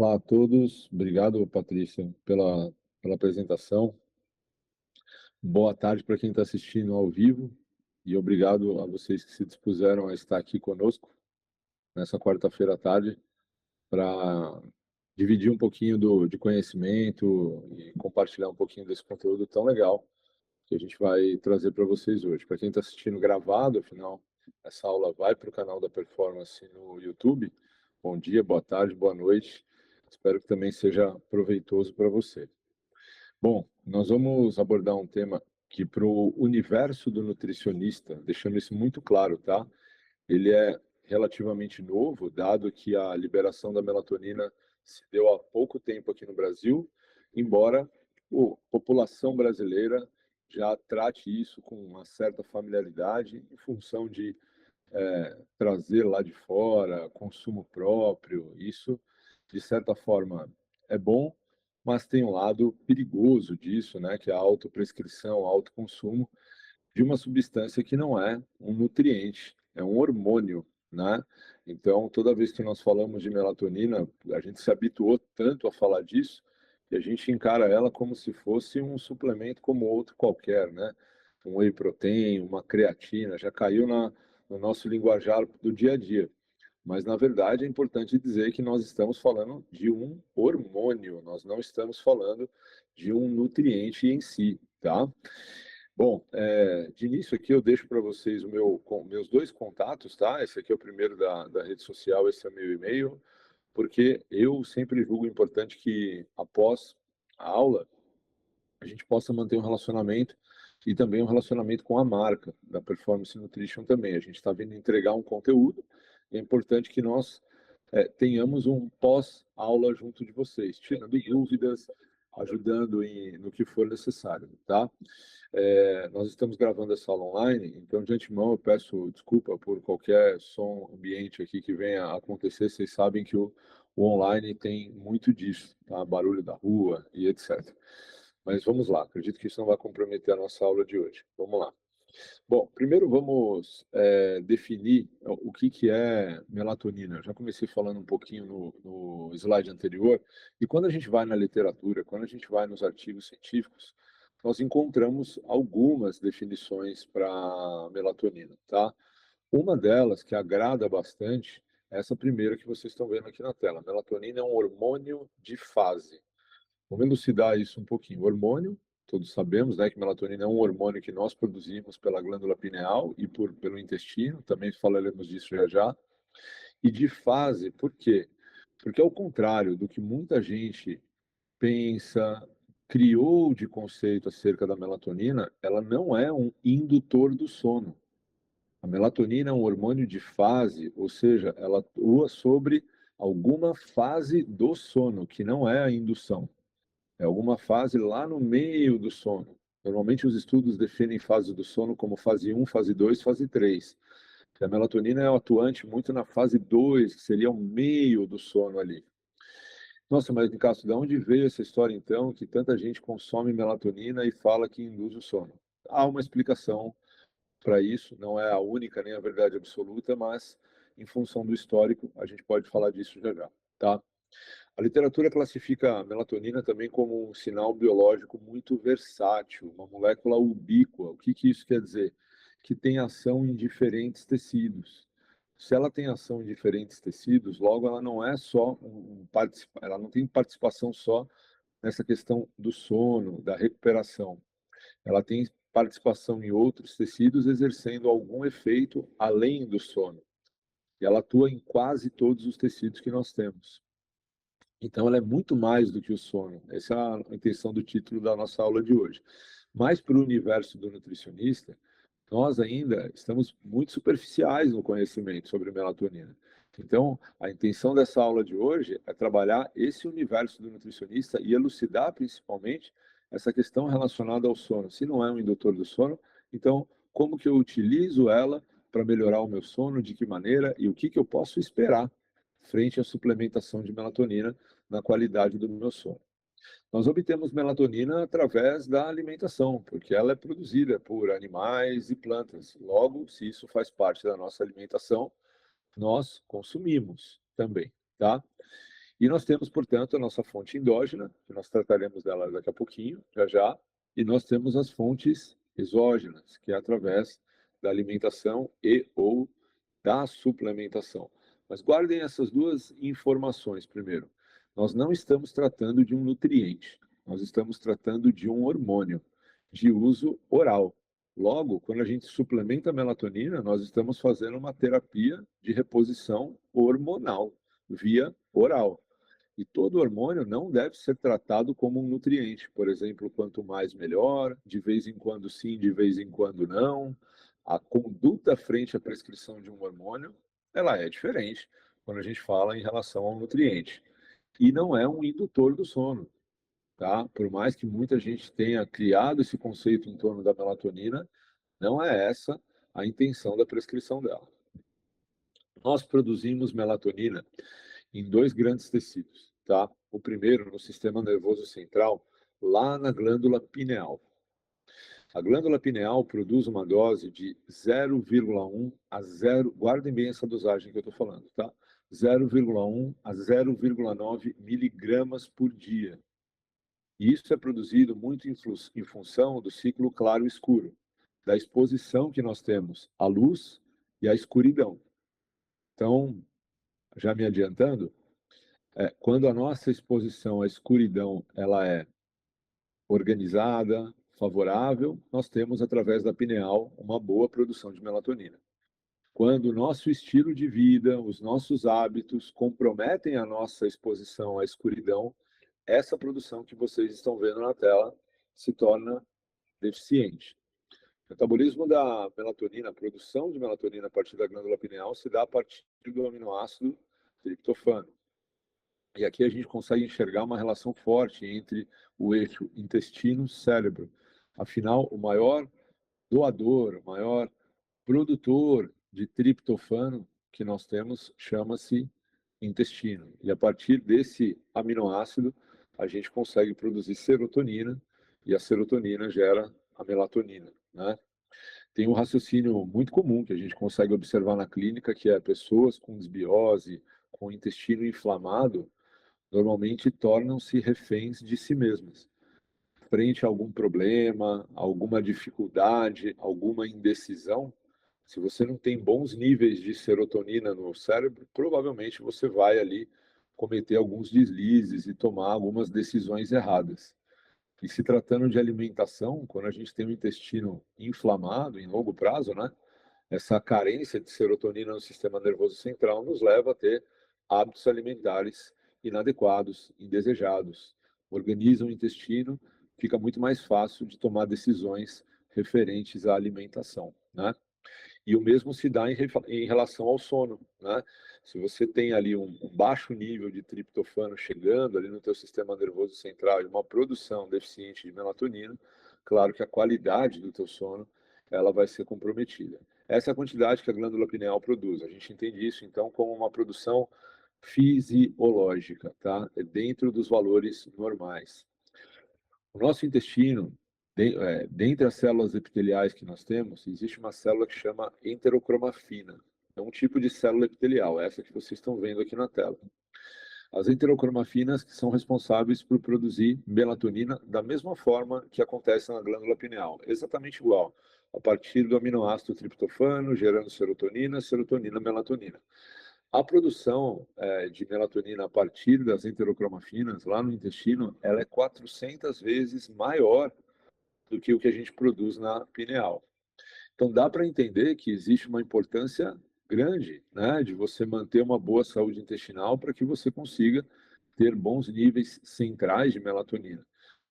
Olá a todos, obrigado Patrícia pela apresentação. Boa tarde para quem está assistindo ao vivo e obrigado a vocês que se dispuseram a estar aqui conosco nessa quarta-feira à tarde para dividir um pouquinho de conhecimento e compartilhar um pouquinho desse conteúdo tão legal que a gente vai trazer para vocês hoje. Para quem está assistindo gravado, afinal, essa aula vai para o canal da Performance no YouTube. Bom dia, boa tarde, boa noite. Espero que também seja proveitoso para você. Bom, nós vamos abordar um tema que para o universo do nutricionista, deixando isso muito claro, tá? Ele é relativamente novo, dado que a liberação da melatonina se deu há pouco tempo aqui no Brasil, embora a população brasileira já trate isso com uma certa familiaridade em função de trazer lá de fora, consumo próprio. Isso, de certa forma, é bom, mas tem um lado perigoso disso, né, que é a autoprescrição, autoconsumo de uma substância que não é um nutriente, é um hormônio, né? Então, toda vez que nós falamos de melatonina, a gente se habituou tanto a falar disso que a gente encara ela como se fosse um suplemento como outro qualquer, né? Um whey protein, uma creatina, já caiu no nosso linguajar do dia a dia. Mas, na verdade, é importante dizer que nós estamos falando de um hormônio, nós não estamos falando de um nutriente em si, tá? Bom, de início aqui eu deixo para vocês meus dois contatos, tá? Esse aqui é o primeiro da rede social, esse é o meu e-mail, porque eu sempre julgo importante que, após a aula, a gente possa manter um relacionamento e também um relacionamento com a marca da Performance Nutrition também. A gente está vindo entregar um conteúdo, é importante que nós tenhamos um pós-aula junto de vocês, tirando dúvidas, ajudando no que for necessário, tá? Nós estamos gravando essa aula online, então de antemão eu peço desculpa por qualquer som ambiente aqui que venha a acontecer. Vocês sabem que o online tem muito disso, tá? Barulho da rua e etc. Mas vamos lá, acredito que isso não vai comprometer a nossa aula de hoje. Vamos lá. Bom, primeiro vamos definir o que é melatonina. Eu já comecei falando um pouquinho no slide anterior, e quando a gente vai na literatura, quando a gente vai nos artigos científicos, nós encontramos algumas definições para melatonina, tá? Uma delas, que agrada bastante, é essa primeira que vocês estão vendo aqui na tela. Melatonina é um hormônio de fase. Vamos elucidar isso um pouquinho. O hormônio, todos sabemos, né, que melatonina é um hormônio que nós produzimos pela glândula pineal e pelo intestino, também falaremos disso já já. E de fase, por quê? Porque ao contrário do que muita gente pensa, criou de conceito acerca da melatonina, ela não é um indutor do sono. A melatonina é um hormônio de fase, ou seja, ela atua sobre alguma fase do sono, que não é a indução. É alguma fase lá no meio do sono. Normalmente os estudos definem fase do sono como fase um, fase 2, fase 3. A melatonina é atuante muito na fase 2, que seria o meio do sono ali. Nossa, mas Nicasso, de onde veio essa história então que tanta gente consome melatonina e fala que induz o sono? Há uma explicação para isso, não é a única nem a verdade absoluta, mas em função do histórico, a gente pode falar disso já já, tá? A literatura classifica a melatonina também como um sinal biológico muito versátil, uma molécula ubíqua. O que isso quer dizer? Que tem ação em diferentes tecidos. Se ela tem ação em diferentes tecidos, logo ela não é só ela não tem participação só nessa questão do sono, da recuperação. Ela tem participação em outros tecidos exercendo algum efeito além do sono. E ela atua em quase todos os tecidos que nós temos. Então, ela é muito mais do que o sono. Essa é a intenção do título da nossa aula de hoje. Mas para o universo do nutricionista, nós ainda estamos muito superficiais no conhecimento sobre melatonina. Então, a intenção dessa aula de hoje é trabalhar esse universo do nutricionista e elucidar principalmente essa questão relacionada ao sono. Se não é um indutor do sono, então como que eu utilizo ela para melhorar o meu sono, de que maneira e o que eu posso esperar frente à suplementação de melatonina na qualidade do meu sono. Nós obtemos melatonina através da alimentação, porque ela é produzida por animais e plantas. Logo, se isso faz parte da nossa alimentação, nós consumimos também, tá? E nós temos, portanto, a nossa fonte endógena, que nós trataremos dela daqui a pouquinho, já já, e nós temos as fontes exógenas, que é através da alimentação e ou da suplementação. Mas guardem essas duas informações primeiro. Nós não estamos tratando de um nutriente, nós estamos tratando de um hormônio de uso oral. Logo, quando a gente suplementa a melatonina, nós estamos fazendo uma terapia de reposição hormonal via oral. E todo hormônio não deve ser tratado como um nutriente. Por exemplo, quanto mais melhor, de vez em quando sim, de vez em quando não. A conduta frente à prescrição de um hormônio, ela é diferente quando a gente fala em relação ao nutriente. E não é um indutor do sono, tá? Por mais que muita gente tenha criado esse conceito em torno da melatonina, não é essa a intenção da prescrição dela. Nós produzimos melatonina em dois grandes tecidos, tá? O primeiro no sistema nervoso central, lá na glândula pineal. A glândula pineal produz uma dose de 0,1 a 0, guardem bem essa dosagem que eu estou falando, tá? 0,1 a 0,9 miligramas por dia. E isso é produzido muito em função do ciclo claro-escuro, da exposição que nós temos à luz e à escuridão. Então, já me adiantando, quando a nossa exposição à escuridão ela é organizada, favorável, nós temos, através da pineal, uma boa produção de melatonina. Quando o nosso estilo de vida, os nossos hábitos comprometem a nossa exposição à escuridão, essa produção que vocês estão vendo na tela se torna deficiente. O metabolismo da melatonina, a produção de melatonina a partir da glândula pineal, se dá a partir do aminoácido triptofano. E aqui a gente consegue enxergar uma relação forte entre o eixo intestino-cérebro. Afinal, o maior doador, o maior produtor de triptofano que nós temos chama-se intestino. E a partir desse aminoácido, a gente consegue produzir serotonina, e a serotonina gera a melatonina, né? Tem um raciocínio muito comum que a gente consegue observar na clínica, que é pessoas com desbiose, com intestino inflamado, normalmente tornam-se reféns de si mesmas. Frente a algum problema, alguma dificuldade, alguma indecisão, se você não tem bons níveis de serotonina no cérebro, provavelmente você vai ali cometer alguns deslizes e tomar algumas decisões erradas. E se tratando de alimentação, quando a gente tem o intestino inflamado em longo prazo, né, essa carência de serotonina no sistema nervoso central nos leva a ter hábitos alimentares inadequados, indesejados. Organiza o intestino, fica muito mais fácil de tomar decisões referentes à alimentação, né? E o mesmo se dá em relação ao sono, né? Se você tem ali um baixo nível de triptofano chegando ali no teu sistema nervoso central e uma produção deficiente de melatonina, claro que a qualidade do teu sono ela vai ser comprometida. Essa é a quantidade que a glândula pineal produz. A gente entende isso então como uma produção fisiológica, tá? É dentro dos valores normais. O nosso intestino, dentre as células epiteliais que nós temos, existe uma célula que chama enterocromafina. É um tipo de célula epitelial, essa que vocês estão vendo aqui na tela. As enterocromafinas que são responsáveis por produzir melatonina da mesma forma que acontece na glândula pineal, exatamente igual, a partir do aminoácido triptofano, gerando serotonina, serotonina, melatonina. A produção de melatonina a partir das enterocromafinas lá no intestino, ela é 400 vezes maior do que o que a gente produz na pineal. Então dá para entender que existe uma importância grande, né, de você manter uma boa saúde intestinal para que você consiga ter bons níveis centrais de melatonina.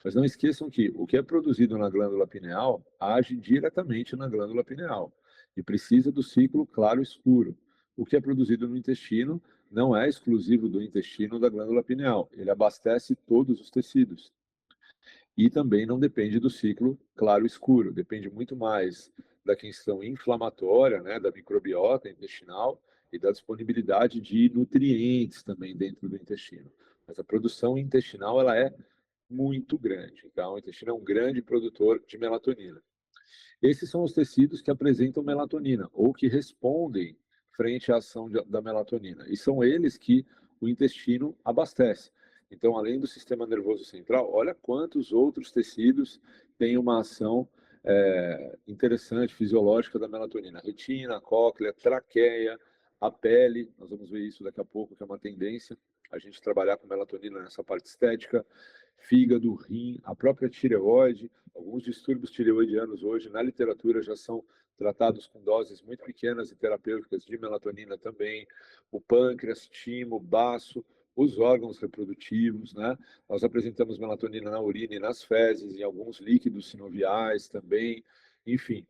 Mas não esqueçam que o que é produzido na glândula pineal age diretamente na glândula pineal e precisa do ciclo claro-escuro. O que é produzido no intestino não é exclusivo do intestino da glândula pineal, ele abastece todos os tecidos. E também não depende do ciclo claro-escuro, depende muito mais da questão inflamatória, né, da microbiota intestinal e da disponibilidade de nutrientes também dentro do intestino. Mas a produção intestinal ela é muito grande. Então, o intestino é um grande produtor de melatonina. Esses são os tecidos que apresentam melatonina ou que respondem frente à ação da melatonina. E são eles que o intestino abastece. Então, além do sistema nervoso central, olha quantos outros tecidos têm uma ação interessante, fisiológica da melatonina. Retina, cóclea, traqueia, a pele, nós vamos ver isso daqui a pouco, que é uma tendência, a gente trabalhar com melatonina nessa parte estética, fígado, rim, a própria tireoide, alguns distúrbios tireoidianos hoje na literatura já são tratados com doses muito pequenas e terapêuticas de melatonina também, o pâncreas, timo, baço, os órgãos reprodutivos, né? Nós apresentamos melatonina na urina e nas fezes, em alguns líquidos sinoviais também, enfim.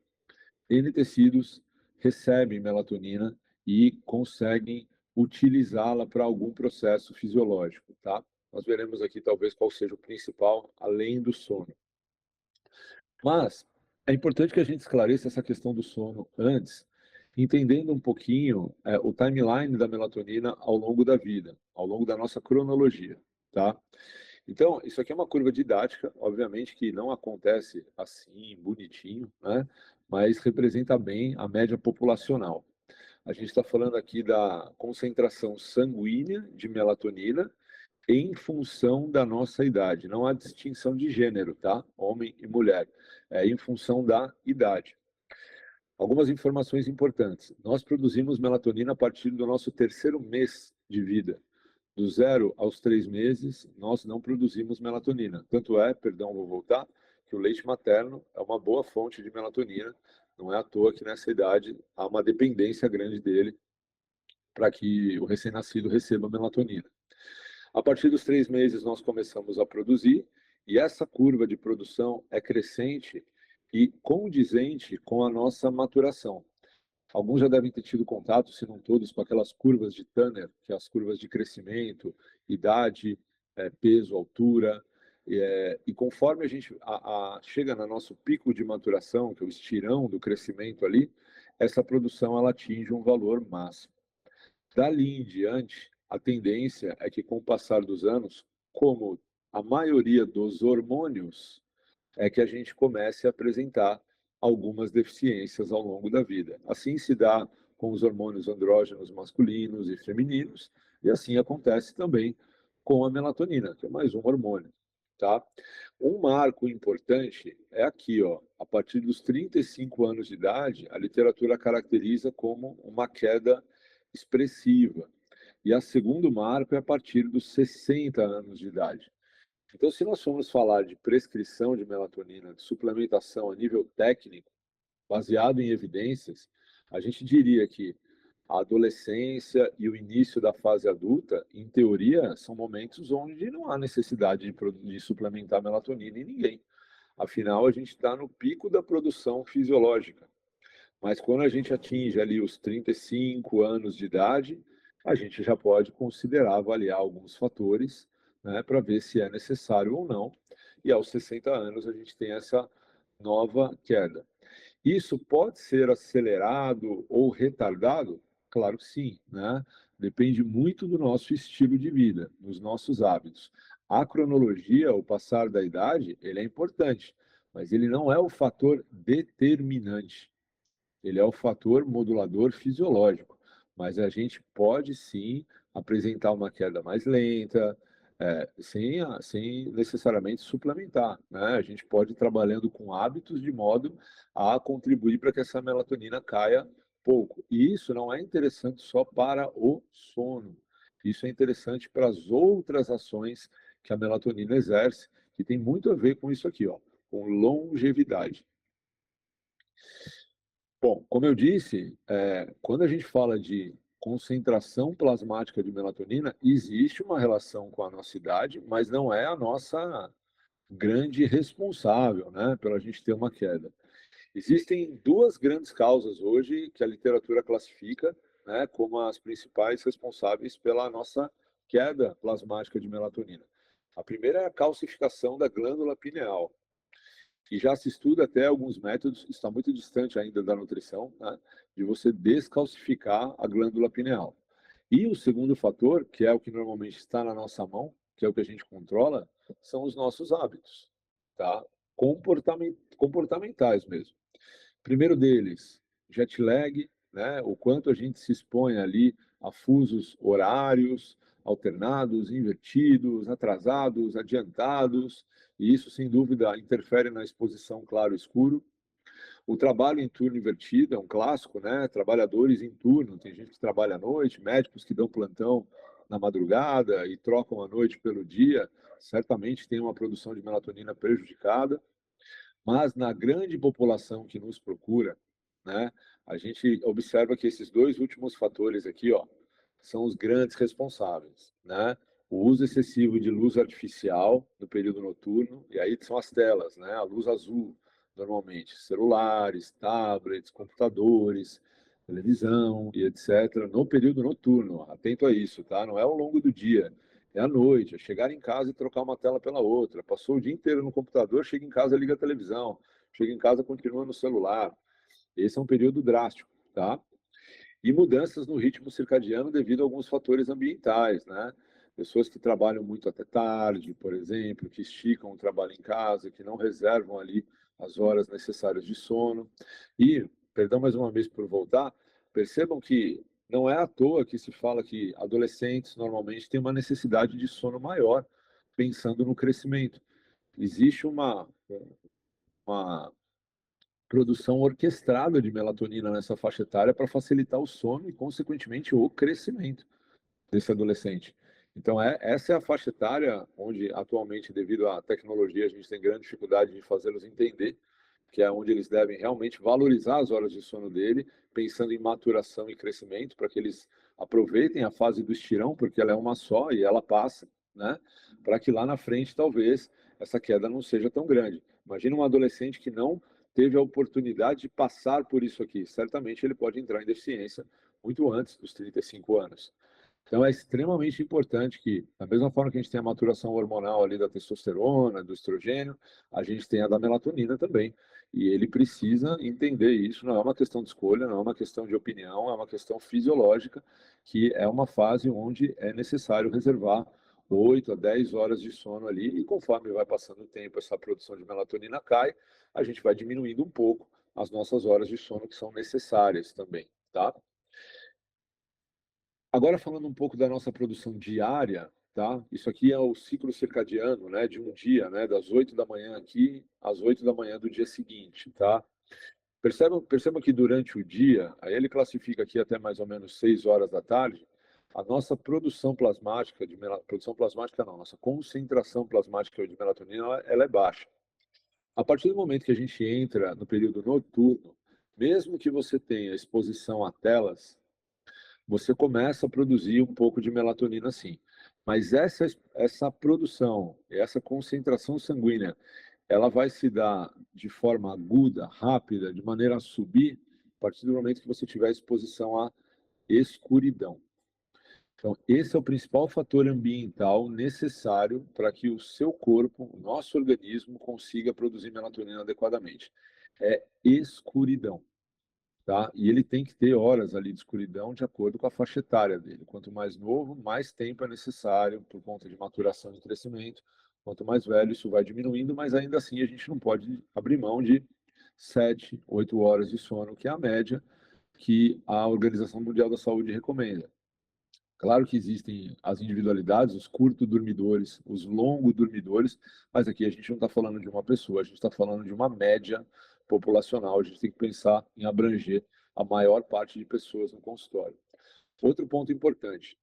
N tecidos recebem melatonina e conseguem utilizá-la para algum processo fisiológico, tá? Nós veremos aqui talvez qual seja o principal, além do sono. Mas é importante que a gente esclareça essa questão do sono antes, entendendo um pouquinho o timeline da melatonina ao longo da vida, ao longo da nossa cronologia, tá? Então, isso aqui é uma curva didática, obviamente que não acontece assim, bonitinho, né? Mas representa bem a média populacional. A gente está falando aqui da concentração sanguínea de melatonina em função da nossa idade. Não há distinção de gênero, tá? Homem e mulher. É em função da idade. Algumas informações importantes. Nós produzimos melatonina a partir do nosso terceiro mês de vida. Do 0 aos 3 meses, nós não produzimos melatonina. Tanto é, perdão, vou voltar, que o leite materno é uma boa fonte de melatonina. Não é à toa que nessa idade há uma dependência grande dele para que o recém-nascido receba melatonina. A partir dos 3 meses, nós começamos a produzir, e essa curva de produção é crescente e condizente com a nossa maturação. Alguns já devem ter tido contato, se não todos, com aquelas curvas de Tanner, que é as curvas de crescimento, idade, peso, altura. E conforme a gente chega no nosso pico de maturação, que é o estirão do crescimento ali, essa produção ela atinge um valor máximo. Dali em diante, a tendência é que, com o passar dos anos, como a maioria dos hormônios, é que a gente comece a apresentar algumas deficiências ao longo da vida. Assim se dá com os hormônios andrógenos masculinos e femininos, e assim acontece também com a melatonina, que é mais um hormônio, tá? Um marco importante é aqui, ó, a partir dos 35 anos de idade, a literatura caracteriza como uma queda expressiva. E a segundo marco é a partir dos 60 anos de idade. Então, se nós formos falar de prescrição de melatonina, de suplementação a nível técnico, baseado em evidências, a gente diria que a adolescência e o início da fase adulta, em teoria, são momentos onde não há necessidade de suplementar melatonina em ninguém. Afinal, a gente está no pico da produção fisiológica. Mas quando a gente atinge ali os 35 anos de idade, a gente já pode considerar avaliar alguns fatores, né, para ver se é necessário ou não. E aos 60 anos a gente tem essa nova queda. Isso pode ser acelerado ou retardado? Claro que sim, né? Depende muito do nosso estilo de vida, dos nossos hábitos. A cronologia, o passar da idade, ele é importante, mas ele não é o fator determinante. Ele é o fator modulador fisiológico, mas a gente pode sim apresentar uma queda mais lenta, sem necessariamente suplementar, né? A gente pode ir trabalhando com hábitos de modo a contribuir para que essa melatonina caia pouco. E isso não é interessante só para o sono. Isso é interessante para as outras ações que a melatonina exerce, que tem muito a ver com isso aqui, ó, com longevidade. Bom, como eu disse, quando a gente fala de concentração plasmática de melatonina, existe uma relação com a nossa idade, mas não é a nossa grande responsável, né, pela gente ter uma queda. Existem duas grandes causas hoje que a literatura classifica, né, como as principais responsáveis pela nossa queda plasmática de melatonina. A primeira é a calcificação da glândula pineal, que já se estuda até alguns métodos, está muito distante ainda da nutrição, né, de você descalcificar a glândula pineal. E o segundo fator, que é o que normalmente está na nossa mão, que é o que a gente controla, são os nossos hábitos, tá? Comportamentais mesmo. Primeiro deles, jet lag, né? O quanto a gente se expõe ali a fusos horários, alternados, invertidos, atrasados, adiantados, e isso, sem dúvida, interfere na exposição claro-escuro. O trabalho em turno invertido é um clássico, né? Trabalhadores em turno, tem gente que trabalha à noite, médicos que dão plantão na madrugada e trocam a noite pelo dia, certamente tem uma produção de melatonina prejudicada, mas na grande população que nos procura, né, a gente observa que esses dois últimos fatores aqui, ó, são os grandes responsáveis, né? O uso excessivo de luz artificial no período noturno, e aí são as telas, né? A luz azul, normalmente, celulares, tablets, computadores, televisão e etc. No período noturno, atento a isso, tá? Não é ao longo do dia, é à noite, é chegar em casa e trocar uma tela pela outra. Passou o dia inteiro no computador, chega em casa, liga a televisão. Chega em casa, continua no celular. Esse é um período drástico, tá? E mudanças no ritmo circadiano devido a alguns fatores ambientais, né? Pessoas que trabalham muito até tarde, por exemplo, que esticam o trabalho em casa, que não reservam ali as horas necessárias de sono. E, perdão mais uma vez por voltar, percebam que não é à toa que se fala que adolescentes normalmente têm uma necessidade de sono maior, pensando no crescimento. Existe uma produção orquestrada de melatonina nessa faixa etária para facilitar o sono e, consequentemente, o crescimento desse adolescente. Então, essa é a faixa etária onde, atualmente, devido à tecnologia, a gente tem grande dificuldade de fazê-los entender, que é onde eles devem realmente valorizar as horas de sono dele, pensando em maturação e crescimento, para que eles aproveitem a fase do estirão, porque ela é uma só e ela passa, né? Para que lá na frente, talvez, essa queda não seja tão grande. Imagina um adolescente que não teve a oportunidade de passar por isso aqui. Certamente ele pode entrar em deficiência muito antes dos 35 anos. Então, é extremamente importante que, da mesma forma que a gente tem a maturação hormonal ali da testosterona, do estrogênio, a gente tem a da melatonina também. E ele precisa entender isso, não é uma questão de escolha, não é uma questão de opinião, é uma questão fisiológica, que é uma fase onde é necessário reservar 8 a 10 horas de sono ali, e conforme vai passando o tempo, essa produção de melatonina cai, a gente vai diminuindo um pouco as nossas horas de sono que são necessárias também, tá? Agora falando um pouco da nossa produção diária, tá? Isso aqui é o ciclo circadiano, né, de um dia, né, das 8 da manhã aqui às 8 da manhã do dia seguinte, tá? Percebam que durante o dia, aí ele classifica aqui até mais ou menos 6 horas da tarde, a nossa produção plasmática produção plasmática não, nossa concentração plasmática de melatonina, ela é baixa. A partir do momento que a gente entra no período noturno, mesmo que você tenha exposição a telas, você começa a produzir um pouco de melatonina sim. Mas essa produção, essa concentração sanguínea, ela vai se dar de forma aguda, rápida, de maneira a subir, a partir do momento que você tiver exposição à escuridão. Então, esse é o principal fator ambiental necessário para que o seu corpo, o nosso organismo, consiga produzir melatonina adequadamente. É escuridão. Tá? E ele tem que ter horas ali de escuridão de acordo com a faixa etária dele. Quanto mais novo, mais tempo é necessário por conta de maturação e crescimento. Quanto mais velho, isso vai diminuindo, mas ainda assim a gente não pode abrir mão de 7, 8 horas de sono, que é a média que a Organização Mundial da Saúde recomenda. Claro que existem as individualidades, os curto-dormidores, os longo-dormidores, mas aqui a gente não está falando de uma pessoa, a gente está falando de uma média populacional, a gente tem que pensar em abranger a maior parte de pessoas no consultório. Outro ponto importante,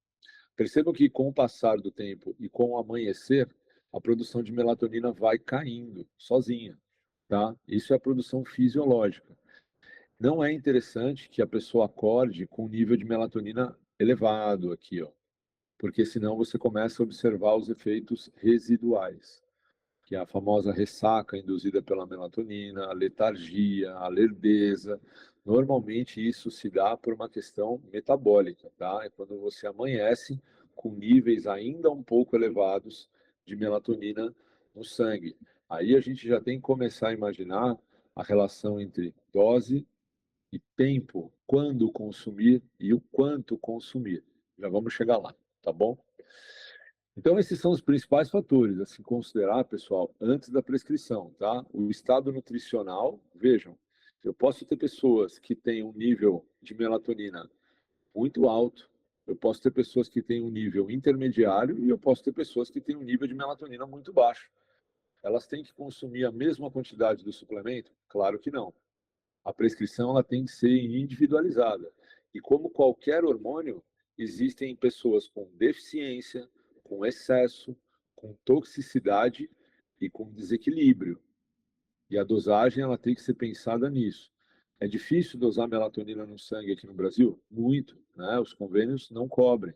percebam que com o passar do tempo e com o amanhecer, a produção de melatonina vai caindo sozinha, tá? Isso é a produção fisiológica. Não é interessante que a pessoa acorde com um nível de melatonina elevado aqui, ó, porque senão você começa a observar os efeitos residuais, que é a famosa ressaca induzida pela melatonina, a letargia, a lerdeza. Normalmente isso se dá por uma questão metabólica, tá? É quando você amanhece com níveis ainda um pouco elevados de melatonina no sangue. Aí a gente já tem que começar a imaginar a relação entre dose e tempo, quando consumir e o quanto consumir. Já vamos chegar lá, tá bom? Então, esses são os principais fatores a se considerar, pessoal, antes da prescrição, tá? O estado nutricional, vejam, eu posso ter pessoas que têm um nível de melatonina muito alto, Eu posso ter pessoas que têm um nível intermediário e eu posso ter pessoas que têm um nível de melatonina muito baixo. Elas têm que consumir a mesma quantidade do suplemento? Claro que não. A prescrição ela tem que ser individualizada. E como qualquer hormônio, existem pessoas com deficiência, com excesso, com toxicidade e com desequilíbrio. E a dosagem ela tem que ser pensada nisso. É difícil dosar melatonina no sangue aqui no Brasil? Muito, né? Os convênios não cobrem.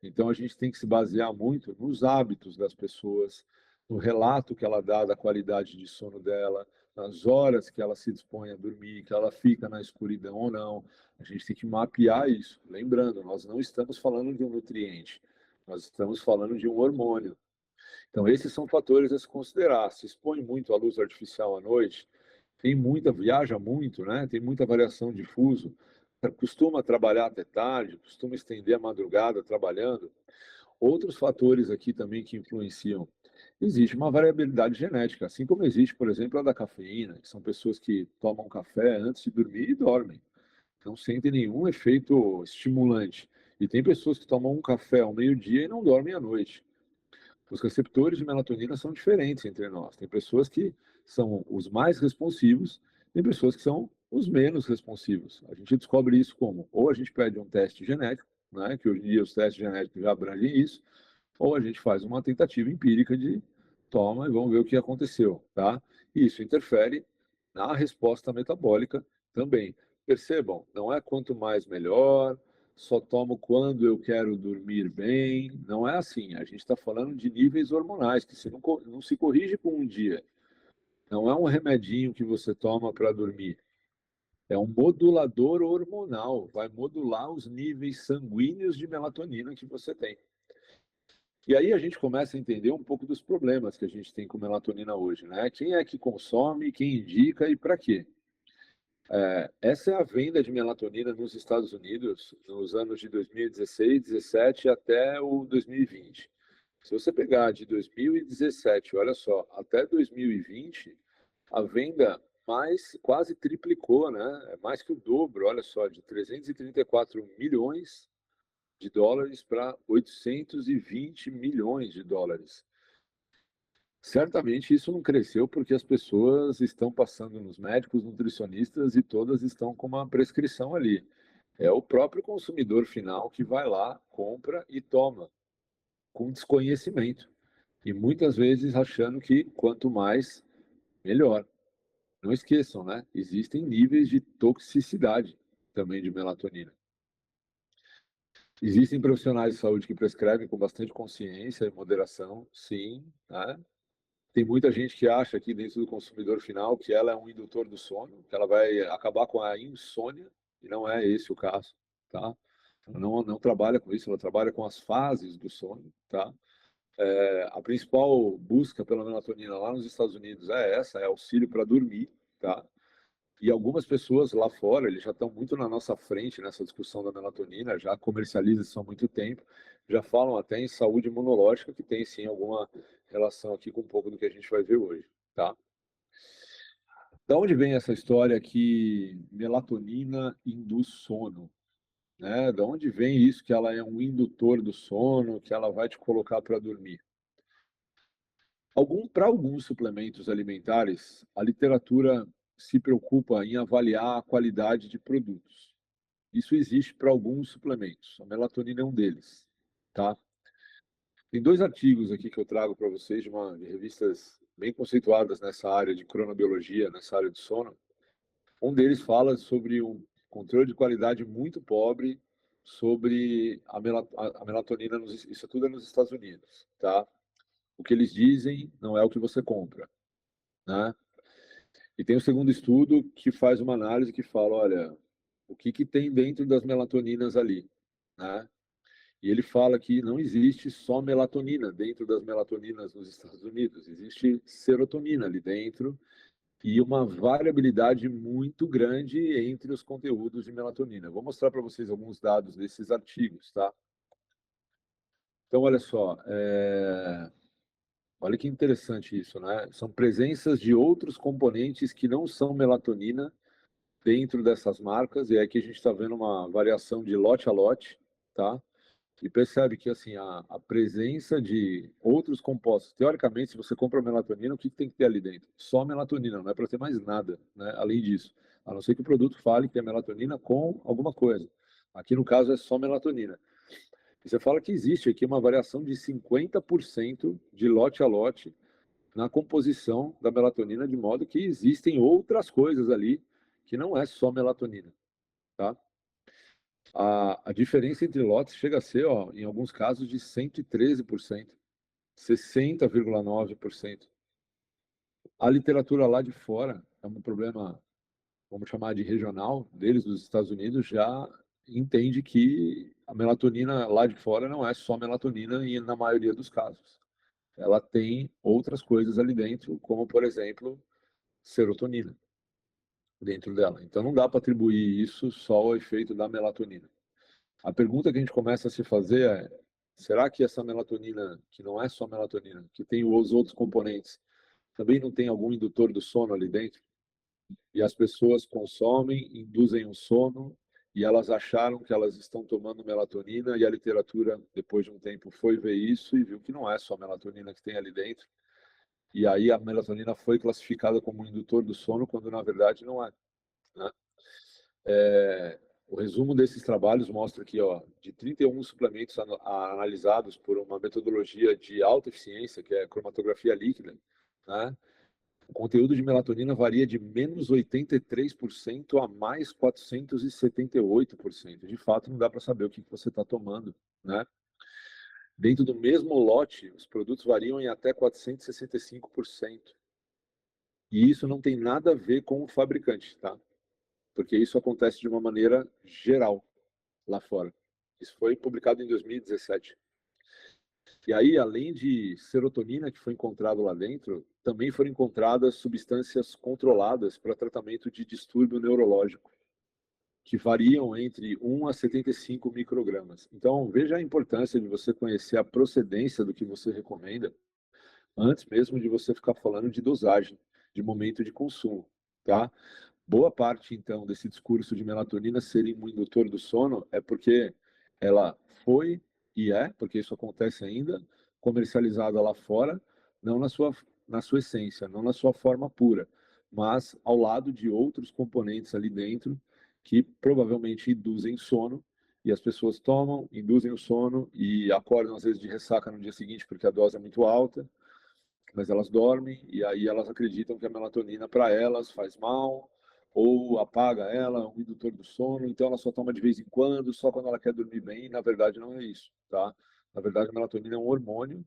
Então a gente tem que se basear muito nos hábitos das pessoas, no relato que ela dá da qualidade de sono dela, nas horas que ela se dispõe a dormir, que ela fica na escuridão ou não. A gente tem que mapear isso. Lembrando, nós não estamos falando de um nutriente, nós estamos falando de um hormônio. Então, esses são fatores a se considerar. Se expõe muito à luz artificial à noite, viaja muito, né? Tem muita variação de fuso, costuma trabalhar até tarde, costuma estender a madrugada trabalhando. Outros fatores aqui também que influenciam. Existe uma variabilidade genética, assim como existe, por exemplo, a da cafeína, que são pessoas que tomam café antes de dormir e dormem. Não sentem nenhum efeito estimulante. E tem pessoas que tomam um café ao meio-dia e não dormem à noite. Os receptores de melatonina são diferentes entre nós. Tem pessoas que são os mais responsivos, tem pessoas que são os menos responsivos. A gente descobre isso como? Ou a gente pede um teste genético, né, que hoje em dia os testes genéticos já abrangem isso, ou a gente faz uma tentativa empírica de toma e vamos ver o que aconteceu, tá? E isso interfere na resposta metabólica também. Percebam, não é quanto mais melhor, só tomo quando eu quero dormir bem. Não é assim. A gente está falando de níveis hormonais, que você não se corrige com um dia. Não é um remedinho que você toma para dormir. É um modulador hormonal. Vai modular os níveis sanguíneos de melatonina que você tem. E aí a gente começa a entender um pouco dos problemas que a gente tem com melatonina hoje, né? Quem é que consome, quem indica e para quê? Essa é a venda de melatonina nos Estados Unidos nos anos de 2016, 17 até o 2020. Se você pegar de 2017, olha só, até 2020, a venda mais quase triplicou, né? É mais que o dobro, olha só, de 334 milhões de dólares para 820 milhões de dólares. Certamente isso não cresceu porque as pessoas estão passando nos médicos, nutricionistas e todas estão com uma prescrição ali. É o próprio consumidor final que vai lá, compra e toma, com desconhecimento. E muitas vezes achando que quanto mais, melhor. Não esqueçam, né? Existem níveis de toxicidade também de melatonina. Existem profissionais de saúde que prescrevem com bastante consciência e moderação, sim, né? Tem muita gente que acha aqui dentro do consumidor final que ela é um indutor do sono, que ela vai acabar com a insônia, e não é esse o caso, tá? Ela não trabalha com isso, ela trabalha com as fases do sono, tá? A principal busca pela melatonina lá nos Estados Unidos é essa, é auxílio para dormir, tá? E algumas pessoas lá fora, eles já estão muito na nossa frente nessa discussão da melatonina, já comercializam isso há muito tempo, já falam até em saúde imunológica, que tem sim alguma relação aqui com um pouco do que a gente vai ver hoje, tá? Da onde vem essa história que melatonina induz sono, né? Da onde vem isso que ela é um indutor do sono, que ela vai te colocar para dormir? Para alguns suplementos alimentares, a literatura se preocupa em avaliar a qualidade de produtos. Isso existe para alguns suplementos. A melatonina é um deles, tá? Tem dois artigos aqui que eu trago para vocês de revistas bem conceituadas nessa área de cronobiologia, nessa área de sono. Um deles fala sobre um controle de qualidade muito pobre sobre a melatonina, isso tudo é nos Estados Unidos, tá? O que eles dizem não é o que você compra, né? E tem o segundo estudo que faz uma análise que fala, olha, o que que tem dentro das melatoninas ali, né? E ele fala que não existe só melatonina dentro das melatoninas nos Estados Unidos, existe serotonina ali dentro e uma variabilidade muito grande entre os conteúdos de melatonina. Vou mostrar para vocês alguns dados desses artigos, tá? Então, olha só, olha que interessante isso, né? São presenças de outros componentes que não são melatonina dentro dessas marcas, e aqui a gente está vendo uma variação de lote a lote, tá? e percebe que assim a presença de outros compostos, teoricamente, se você compra melatonina, o que tem que ter ali dentro? Só melatonina, não é para ter mais nada, né? Além disso, a não ser que o produto fale que é melatonina com alguma coisa. Aqui no caso é só melatonina. E você fala que existe aqui uma variação de 50% de lote a lote na composição da melatonina, de modo que existem outras coisas ali que não é só melatonina, tá? A diferença entre lotes chega a ser, ó, em alguns casos, de 113%, 60,9%. A literatura lá de fora, é um problema, vamos chamar de regional, deles, dos Estados Unidos, já entende que a melatonina lá de fora não é só melatonina e na maioria dos casos. Ela tem outras coisas ali dentro, como, por exemplo, serotonina dentro dela. Então não dá para atribuir isso só ao efeito da melatonina. A pergunta que a gente começa a se fazer é: será que essa melatonina, que não é só melatonina, que tem os outros componentes, também não tem algum indutor do sono ali dentro? E as pessoas consomem, induzem o sono, e elas acharam que elas estão tomando melatonina, e a literatura, depois de um tempo, foi ver isso e viu que não é só melatonina que tem ali dentro. E aí a melatonina foi classificada como um indutor do sono, quando na verdade não é, né? O resumo desses trabalhos mostra que, ó, de 31 suplementos analisados por uma metodologia de alta eficiência, que é a cromatografia líquida, né, o conteúdo de melatonina varia de menos 83% a mais 478%. De fato, não dá para saber o que você está tomando, né? Dentro do mesmo lote, os produtos variam em até 465%. E isso não tem nada a ver com o fabricante, tá? Porque isso acontece de uma maneira geral lá fora. Isso foi publicado em 2017. E aí, além de serotonina que foi encontrado lá dentro, também foram encontradas substâncias controladas para tratamento de distúrbio neurológico, que variam entre 1 a 75 microgramas. Então, veja a importância de você conhecer a procedência do que você recomenda, antes mesmo de você ficar falando de dosagem, de momento de consumo, tá? Boa parte, então, desse discurso de melatonina ser um indutor do sono é porque ela foi e é, porque isso acontece ainda, comercializada lá fora, não na sua essência, não na sua forma pura, mas ao lado de outros componentes ali dentro que provavelmente induzem sono, e as pessoas tomam, induzem o sono e acordam às vezes de ressaca no dia seguinte porque a dose é muito alta, mas elas dormem e aí elas acreditam que a melatonina para elas faz mal ou apaga ela, um indutor do sono, então ela só toma de vez em quando, só quando ela quer dormir bem, e na verdade não é isso, tá? Na verdade a melatonina é um hormônio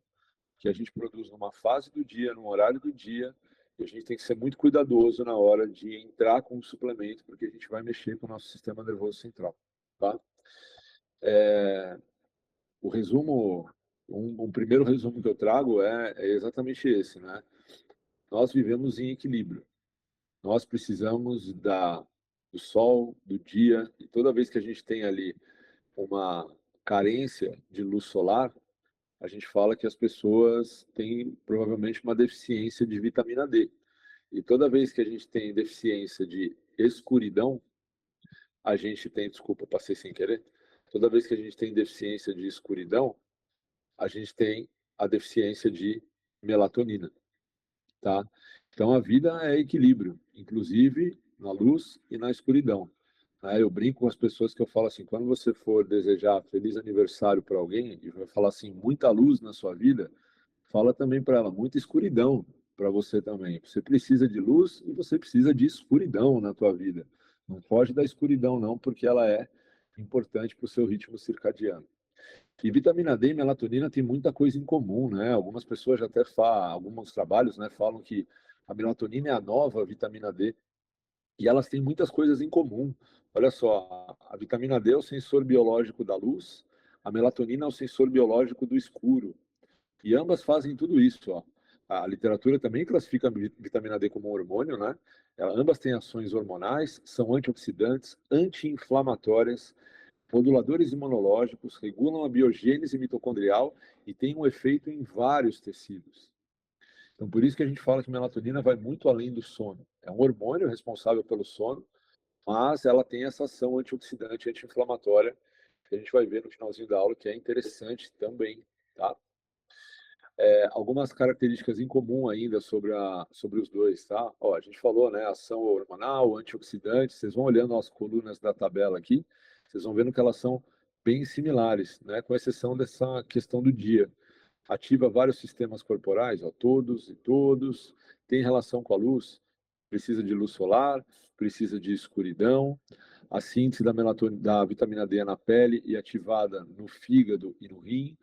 que a gente produz numa fase do dia, num horário do dia, e a gente tem que ser muito cuidadoso na hora de entrar com o suplemento, porque a gente vai mexer com o nosso sistema nervoso central, tá? O resumo, um primeiro resumo que eu trago é exatamente esse, né? Nós vivemos em equilíbrio. Nós precisamos do sol, do dia, e toda vez que a gente tem ali uma carência de luz solar, a gente fala que as pessoas têm provavelmente uma deficiência de vitamina D. E toda vez que a gente tem deficiência de escuridão, a gente tem, desculpa, passei sem querer, toda vez que a gente tem deficiência de escuridão, a gente tem a deficiência de melatonina, tá? Então a vida é equilíbrio, inclusive na luz e na escuridão. Eu brinco com as pessoas que eu falo assim, quando você for desejar feliz aniversário para alguém e vai falar assim, muita luz na sua vida, fala também para ela, muita escuridão para você também. Você precisa de luz e você precisa de escuridão na tua vida. Não foge da escuridão não, porque ela é importante para o seu ritmo circadiano. E vitamina D e melatonina tem muita coisa em comum, né? Algumas pessoas já até falam, alguns trabalhos, né, falam que a melatonina é a nova vitamina D e elas têm muitas coisas em comum. Olha só, a vitamina D é o sensor biológico da luz, a melatonina é o sensor biológico do escuro. E ambas fazem tudo isso, ó. A literatura também classifica a vitamina D como um hormônio, né? Ambas têm ações hormonais, são antioxidantes, anti-inflamatórias, moduladores imunológicos, regulam a biogênese mitocondrial e têm um efeito em vários tecidos. Então, por isso que a gente fala que melatonina vai muito além do sono. É um hormônio responsável pelo sono, mas ela tem essa ação antioxidante, anti-inflamatória que a gente vai ver no finalzinho da aula, que é interessante também, tá? Algumas características em comum ainda sobre os dois, tá? Ó, a gente falou, né, ação hormonal, antioxidante, vocês vão olhando as colunas da tabela aqui, vocês vão vendo que elas são bem similares, né, com exceção dessa questão do dia. Ativa vários sistemas corporais, ó, todos e todos, tem relação com a luz, precisa de luz solar, precisa de escuridão, a síntese da melatonina, da vitamina D é na pele e ativada no fígado e no rim.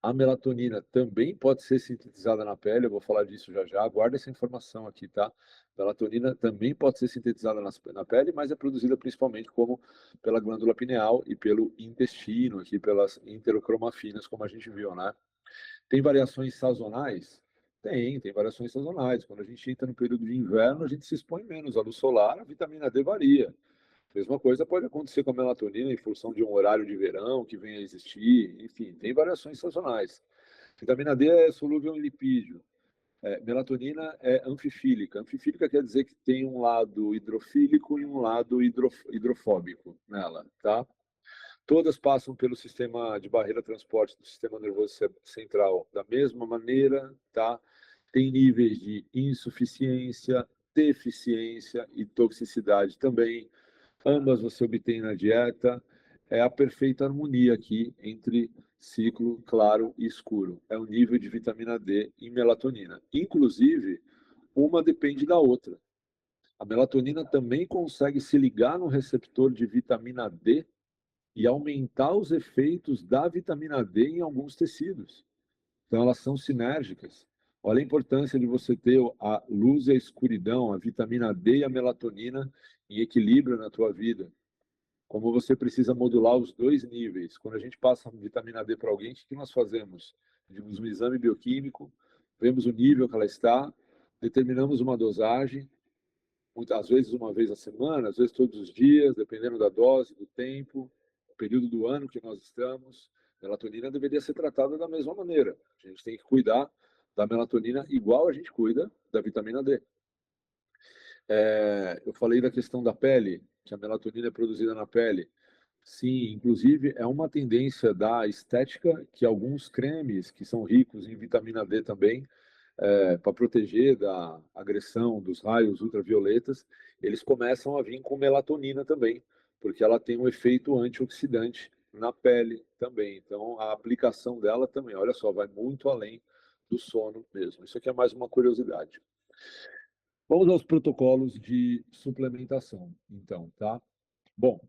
A melatonina também pode ser sintetizada na pele, eu vou falar disso já já, guarda essa informação aqui, tá? Melatonina também pode ser sintetizada na pele, mas é produzida principalmente como pela glândula pineal e pelo intestino, aqui pelas enterocromafinas, como a gente viu, né? Tem variações sazonais? Tem variações sazonais. Quando a gente entra no período de inverno, a gente se expõe menos à luz solar, a vitamina D varia. Mesma coisa pode acontecer com a melatonina em função de um horário de verão que venha a existir, enfim, tem variações sazonais. Vitamina D é solúvel em lipídio. Melatonina é anfifílica. Anfifílica quer dizer que tem um lado hidrofílico e um lado hidrofóbico nela, tá? Todas passam pelo sistema de barreira transporte do sistema nervoso central da mesma maneira, tá? Tem níveis de insuficiência, deficiência e toxicidade também. Ambas você obtém na dieta. É a perfeita harmonia aqui entre ciclo claro e escuro. É o nível de vitamina D e melatonina. Inclusive, uma depende da outra. A melatonina também consegue se ligar no receptor de vitamina D e aumentar os efeitos da vitamina D em alguns tecidos. Então, elas são sinérgicas. Olha a importância de você ter a luz e a escuridão, a vitamina D e a melatonina em equilíbrio na tua vida. Como você precisa modular os dois níveis. Quando a gente passa vitamina D para alguém, o que nós fazemos? Fazemos um exame bioquímico, vemos o nível que ela está, determinamos uma dosagem, muitas vezes uma vez a semana, às vezes todos os dias, dependendo da dose, do tempo, do período do ano que nós estamos. A melatonina deveria ser tratada da mesma maneira. A gente tem que cuidar da melatonina igual a gente cuida da vitamina D. Eu falei da questão da pele, que a melatonina é produzida na pele. Sim, inclusive é uma tendência da estética que alguns cremes que são ricos em vitamina D também, para proteger da agressão dos raios ultravioletas, eles começam a vir com melatonina também, porque ela tem um efeito antioxidante na pele também. Então, a aplicação dela também, olha só, vai muito além do sono mesmo. Isso aqui é mais uma curiosidade. Vamos aos protocolos de suplementação, então, tá? Bom,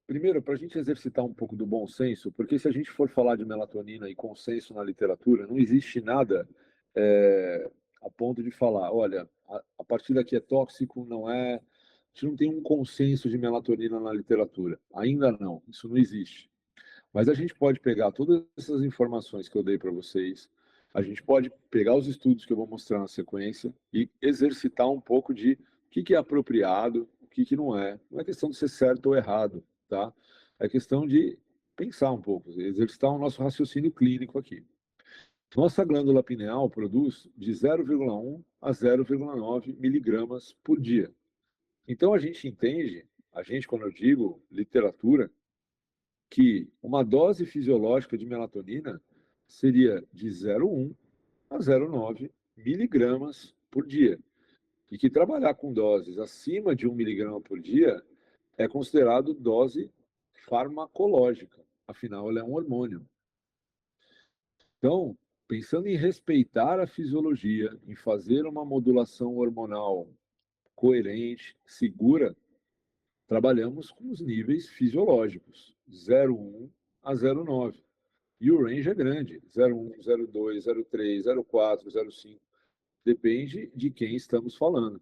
primeiro, para a gente exercitar um pouco do bom senso, porque se a gente for falar de melatonina e consenso na literatura, não existe nada é, a ponto de falar, olha, a partir daqui é tóxico, não é. A gente não tem um consenso de melatonina na literatura. Ainda não, isso não existe. Mas a gente pode pegar todas essas informações que eu dei para vocês, a gente pode pegar os estudos que eu vou mostrar na sequência e exercitar um pouco de o que é apropriado, o que não é. Não é questão de ser certo ou errado, tá? É questão de pensar um pouco, exercitar o nosso raciocínio clínico aqui. Nossa glândula pineal produz de 0,1 a 0,9 miligramas por dia. Então a gente entende, quando eu digo literatura, que uma dose fisiológica de melatonina seria de 0,1 a 0,9 miligramas por dia. E que trabalhar com doses acima de 1 miligrama por dia é considerado dose farmacológica. Afinal, ela é um hormônio. Então, pensando em respeitar a fisiologia, em fazer uma modulação hormonal coerente, segura, trabalhamos com os níveis fisiológicos, 0,1 a 0,9. E o range é grande, 0,1, 0,2, 0,3, 0,4, 0,5. Depende de quem estamos falando,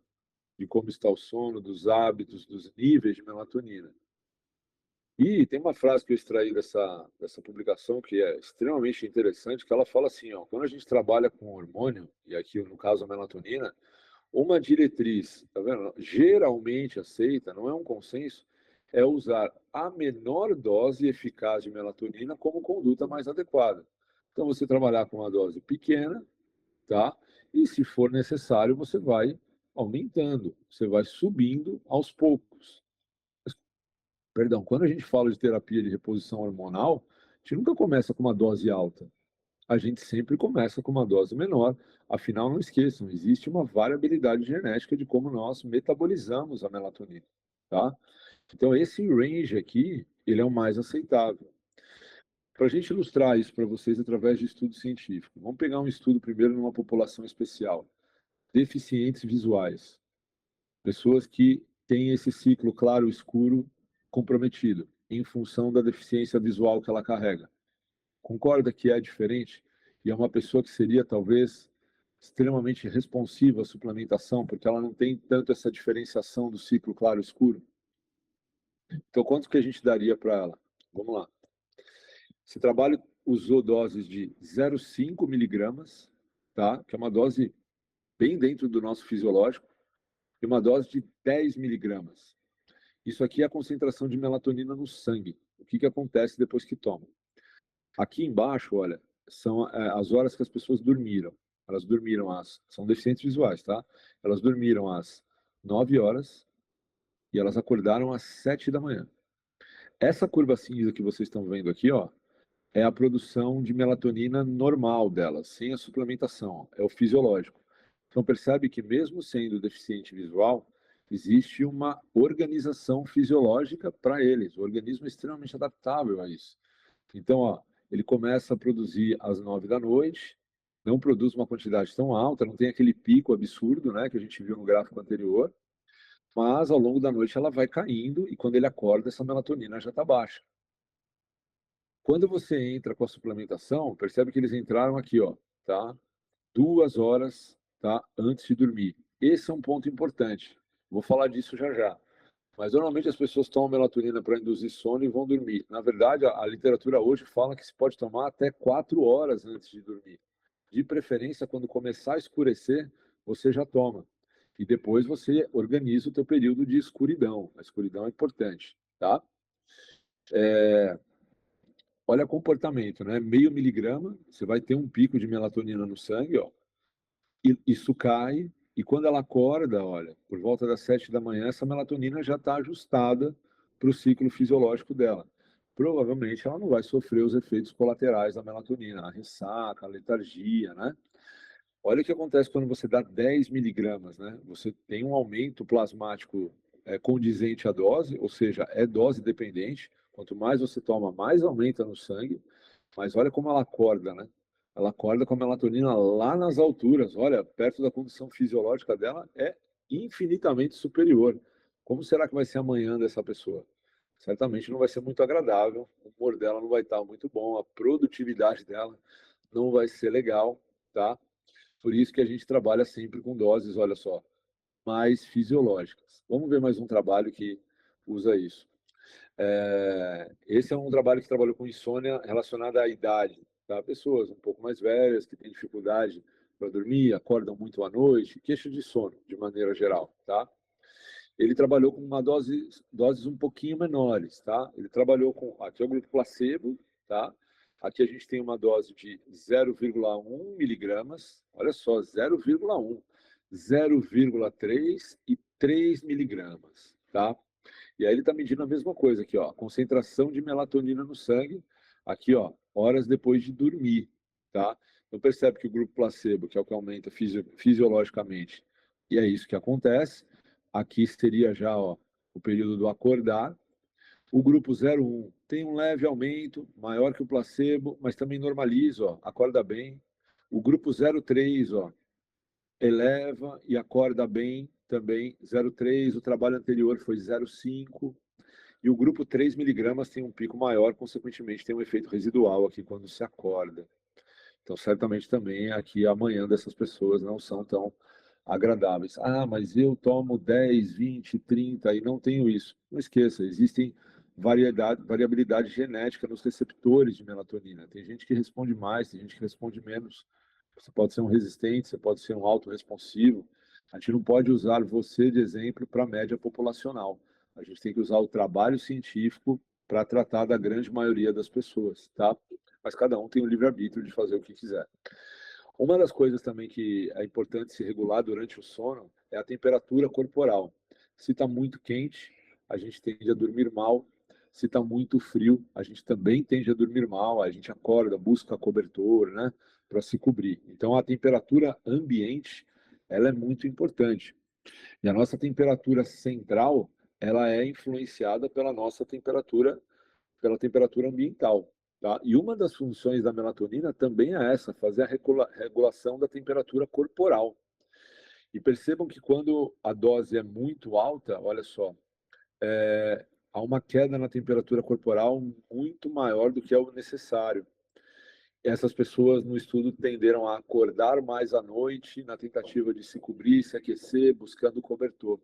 de como está o sono, dos hábitos, dos níveis de melatonina. E tem uma frase que eu extraí dessa publicação que é extremamente interessante, que ela fala assim, ó, quando a gente trabalha com hormônio, e aqui no caso a melatonina, uma diretriz, tá vendo? Geralmente aceita, não é um consenso, é usar a menor dose eficaz de melatonina como conduta mais adequada. Então, você trabalhar com uma dose pequena, tá? E se for necessário, você vai aumentando, você vai subindo aos poucos. Perdão, quando a gente fala de terapia de reposição hormonal, a gente nunca começa com uma dose alta. A gente sempre começa com uma dose menor. Afinal, não esqueçam, existe uma variabilidade genética de como nós metabolizamos a melatonina, tá? Então, esse range aqui, ele é o mais aceitável. Para a gente ilustrar isso para vocês através de estudo científico, vamos pegar um estudo primeiro numa população especial, deficientes visuais, pessoas que têm esse ciclo claro-escuro comprometido, em função da deficiência visual que ela carrega. Concorda que é diferente? E é uma pessoa que seria, talvez, extremamente responsiva à suplementação, porque ela não tem tanto essa diferenciação do ciclo claro-escuro. Então, quanto que a gente daria para ela? Vamos lá. Esse trabalho usou doses de 0,5 miligramas, tá? Que é uma dose bem dentro do nosso fisiológico, e uma dose de 10 miligramas. Isso aqui é a concentração de melatonina no sangue. O que acontece depois que toma? Aqui embaixo, olha, são as horas que as pessoas dormiram. Elas dormiram são deficientes visuais, tá? Elas dormiram às 9 horas e elas acordaram às 7 da manhã. Essa curva cinza que vocês estão vendo aqui, ó, é a produção de melatonina normal delas, sem a suplementação, é o fisiológico. Então percebe que mesmo sendo deficiente visual, existe uma organização fisiológica para eles. O organismo é extremamente adaptável a isso. Então, ó, ele começa a produzir às 9 da noite, não produz uma quantidade tão alta, não tem aquele pico absurdo, né, que a gente viu no gráfico anterior, mas ao longo da noite ela vai caindo e quando ele acorda, essa melatonina já está baixa. Quando você entra com a suplementação, percebe que eles entraram aqui, ó, tá? 2 horas, tá? Antes de dormir. Esse é um ponto importante. Vou falar disso já já. Mas normalmente as pessoas tomam melatonina para induzir sono e vão dormir. Na verdade, a literatura hoje fala que se pode tomar até 4 horas antes de dormir. De preferência, quando começar a escurecer, você já toma. E depois você organiza o teu período de escuridão. A escuridão é importante, tá? Olha o comportamento, né? Meio miligrama, você vai ter um pico de melatonina no sangue, ó. E isso cai, e quando ela acorda, olha, por volta das 7 da manhã, essa melatonina já está ajustada para o ciclo fisiológico dela. Provavelmente ela não vai sofrer os efeitos colaterais da melatonina, a ressaca, a letargia, né? Olha o que acontece quando você dá 10 miligramas, né? Você tem um aumento plasmático condizente à dose, ou seja, é dose dependente. Quanto mais você toma, mais aumenta no sangue. Mas olha como ela acorda, né? Ela acorda com a melatonina lá nas alturas. Olha, perto da condição fisiológica dela é infinitamente superior. Como será que vai ser amanhã dessa pessoa? Certamente não vai ser muito agradável. O humor dela não vai estar muito bom. A produtividade dela não vai ser legal, tá? Por isso que a gente trabalha sempre com doses, olha só, mais fisiológicas. Vamos ver mais um trabalho que usa isso. Esse é um trabalho que trabalhou com insônia relacionada à idade, tá? Pessoas um pouco mais velhas que têm dificuldade para dormir, acordam muito à noite, queixa de sono, de maneira geral, tá? Ele trabalhou com doses um pouquinho menores, tá? Ele trabalhou com, aqui é o grupo placebo, tá? Aqui a gente tem uma dose de 0,1 miligramas, olha só, 0,1, 0,3 e 3 miligramas, tá? E aí ele está medindo a mesma coisa aqui, ó, concentração de melatonina no sangue, aqui, ó, horas depois de dormir, tá? Então percebe que o grupo placebo, que é o que aumenta fisiologicamente, e é isso que acontece. Aqui seria já, ó, o período do acordar. O grupo 01 tem um leve aumento, maior que o placebo, mas também normaliza, ó, acorda bem. O grupo 03, ó, eleva e acorda bem também. 0,3, o trabalho anterior foi 0,5. E o grupo 3 miligramas tem um pico maior, consequentemente tem um efeito residual aqui quando se acorda. Então, certamente também aqui amanhã dessas pessoas não são tão agradáveis. Ah, mas eu tomo 10, 20, 30 e não tenho isso. Não esqueça, existem variabilidade genética nos receptores de melatonina. Tem gente que responde mais, tem gente que responde menos. Você pode ser um resistente, você pode ser um autorresponsivo. A gente não pode usar você de exemplo para a média populacional. A gente tem que usar o trabalho científico para tratar da grande maioria das pessoas, tá? Mas cada um tem o livre-arbítrio de fazer o que quiser. Uma das coisas também que é importante se regular durante o sono é a temperatura corporal. Se está muito quente, a gente tende a dormir mal. se está muito frio, a gente também tende a dormir mal, a gente acorda, busca cobertor, né, para se cobrir. Então, a temperatura ambiente, ela é muito importante. E a nossa temperatura central, ela é influenciada pela temperatura ambiental. Tá? E uma das funções da melatonina também é essa, fazer a regulação da temperatura corporal. E percebam que quando a dose é muito alta, olha só, há uma queda na temperatura corporal muito maior do que é o necessário. Essas pessoas no estudo tenderam a acordar mais à noite na tentativa de se cobrir, se aquecer, buscando cobertor.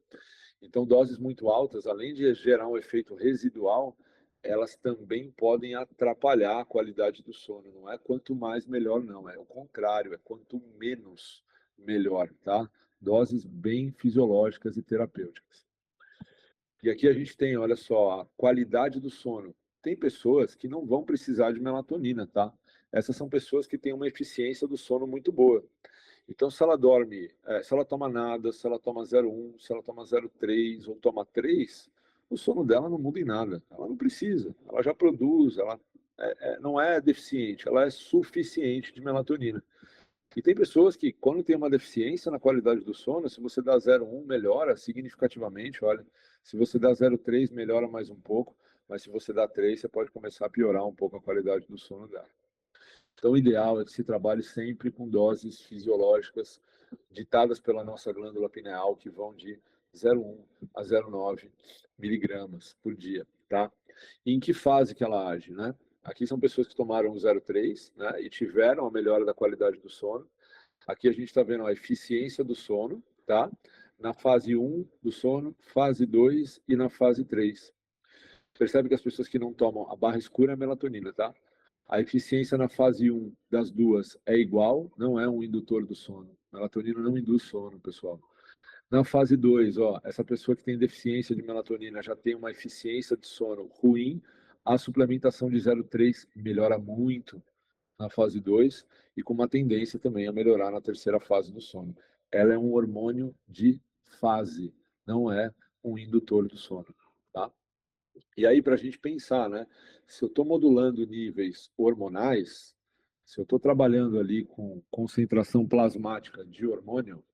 Então, doses muito altas, além de gerar um efeito residual, elas também podem atrapalhar a qualidade do sono. Não é quanto mais melhor, não. É o contrário, é quanto menos melhor, tá? Doses bem fisiológicas e terapêuticas. E aqui a gente tem, olha só, a qualidade do sono. Tem pessoas que não vão precisar de melatonina, tá? Essas são pessoas que têm uma eficiência do sono muito boa. Então, se ela dorme, se ela toma nada, se ela toma 0,1, se ela toma 0,3 ou toma 3, o sono dela não muda em nada. Ela não precisa, ela já produz, ela não é deficiente, ela é suficiente de melatonina. E tem pessoas que, quando tem uma deficiência na qualidade do sono, se você dá 0,1, melhora significativamente. Olha, se você dá 0,3, melhora mais um pouco, mas se você dá 3, você pode começar a piorar um pouco a qualidade do sono dela. Então, o ideal é que se trabalhe sempre com doses fisiológicas ditadas pela nossa glândula pineal, que vão de 0,1 a 0,9 miligramas por dia, tá? E em que fase que ela age, né? Aqui são pessoas que tomaram o 0,3, né, e tiveram a melhora da qualidade do sono. Aqui a gente está vendo a eficiência do sono, tá? Na fase 1 do sono, fase 2 e na fase 3. Percebe que as pessoas que não tomam a barra escura é a melatonina, tá? A eficiência na fase 1 das duas é igual, não é um indutor do sono. Melatonina não induz sono, pessoal. Na fase 2, ó, essa pessoa que tem deficiência de melatonina já tem uma eficiência de sono ruim, a suplementação de 0,3 melhora muito na fase 2 e com uma tendência também a melhorar na terceira fase do sono. Ela é um hormônio de fase, não é um indutor do sono, tá? E aí, para a gente pensar, né? Se eu estou modulando níveis hormonais, se eu estou trabalhando ali com concentração plasmática de hormônio,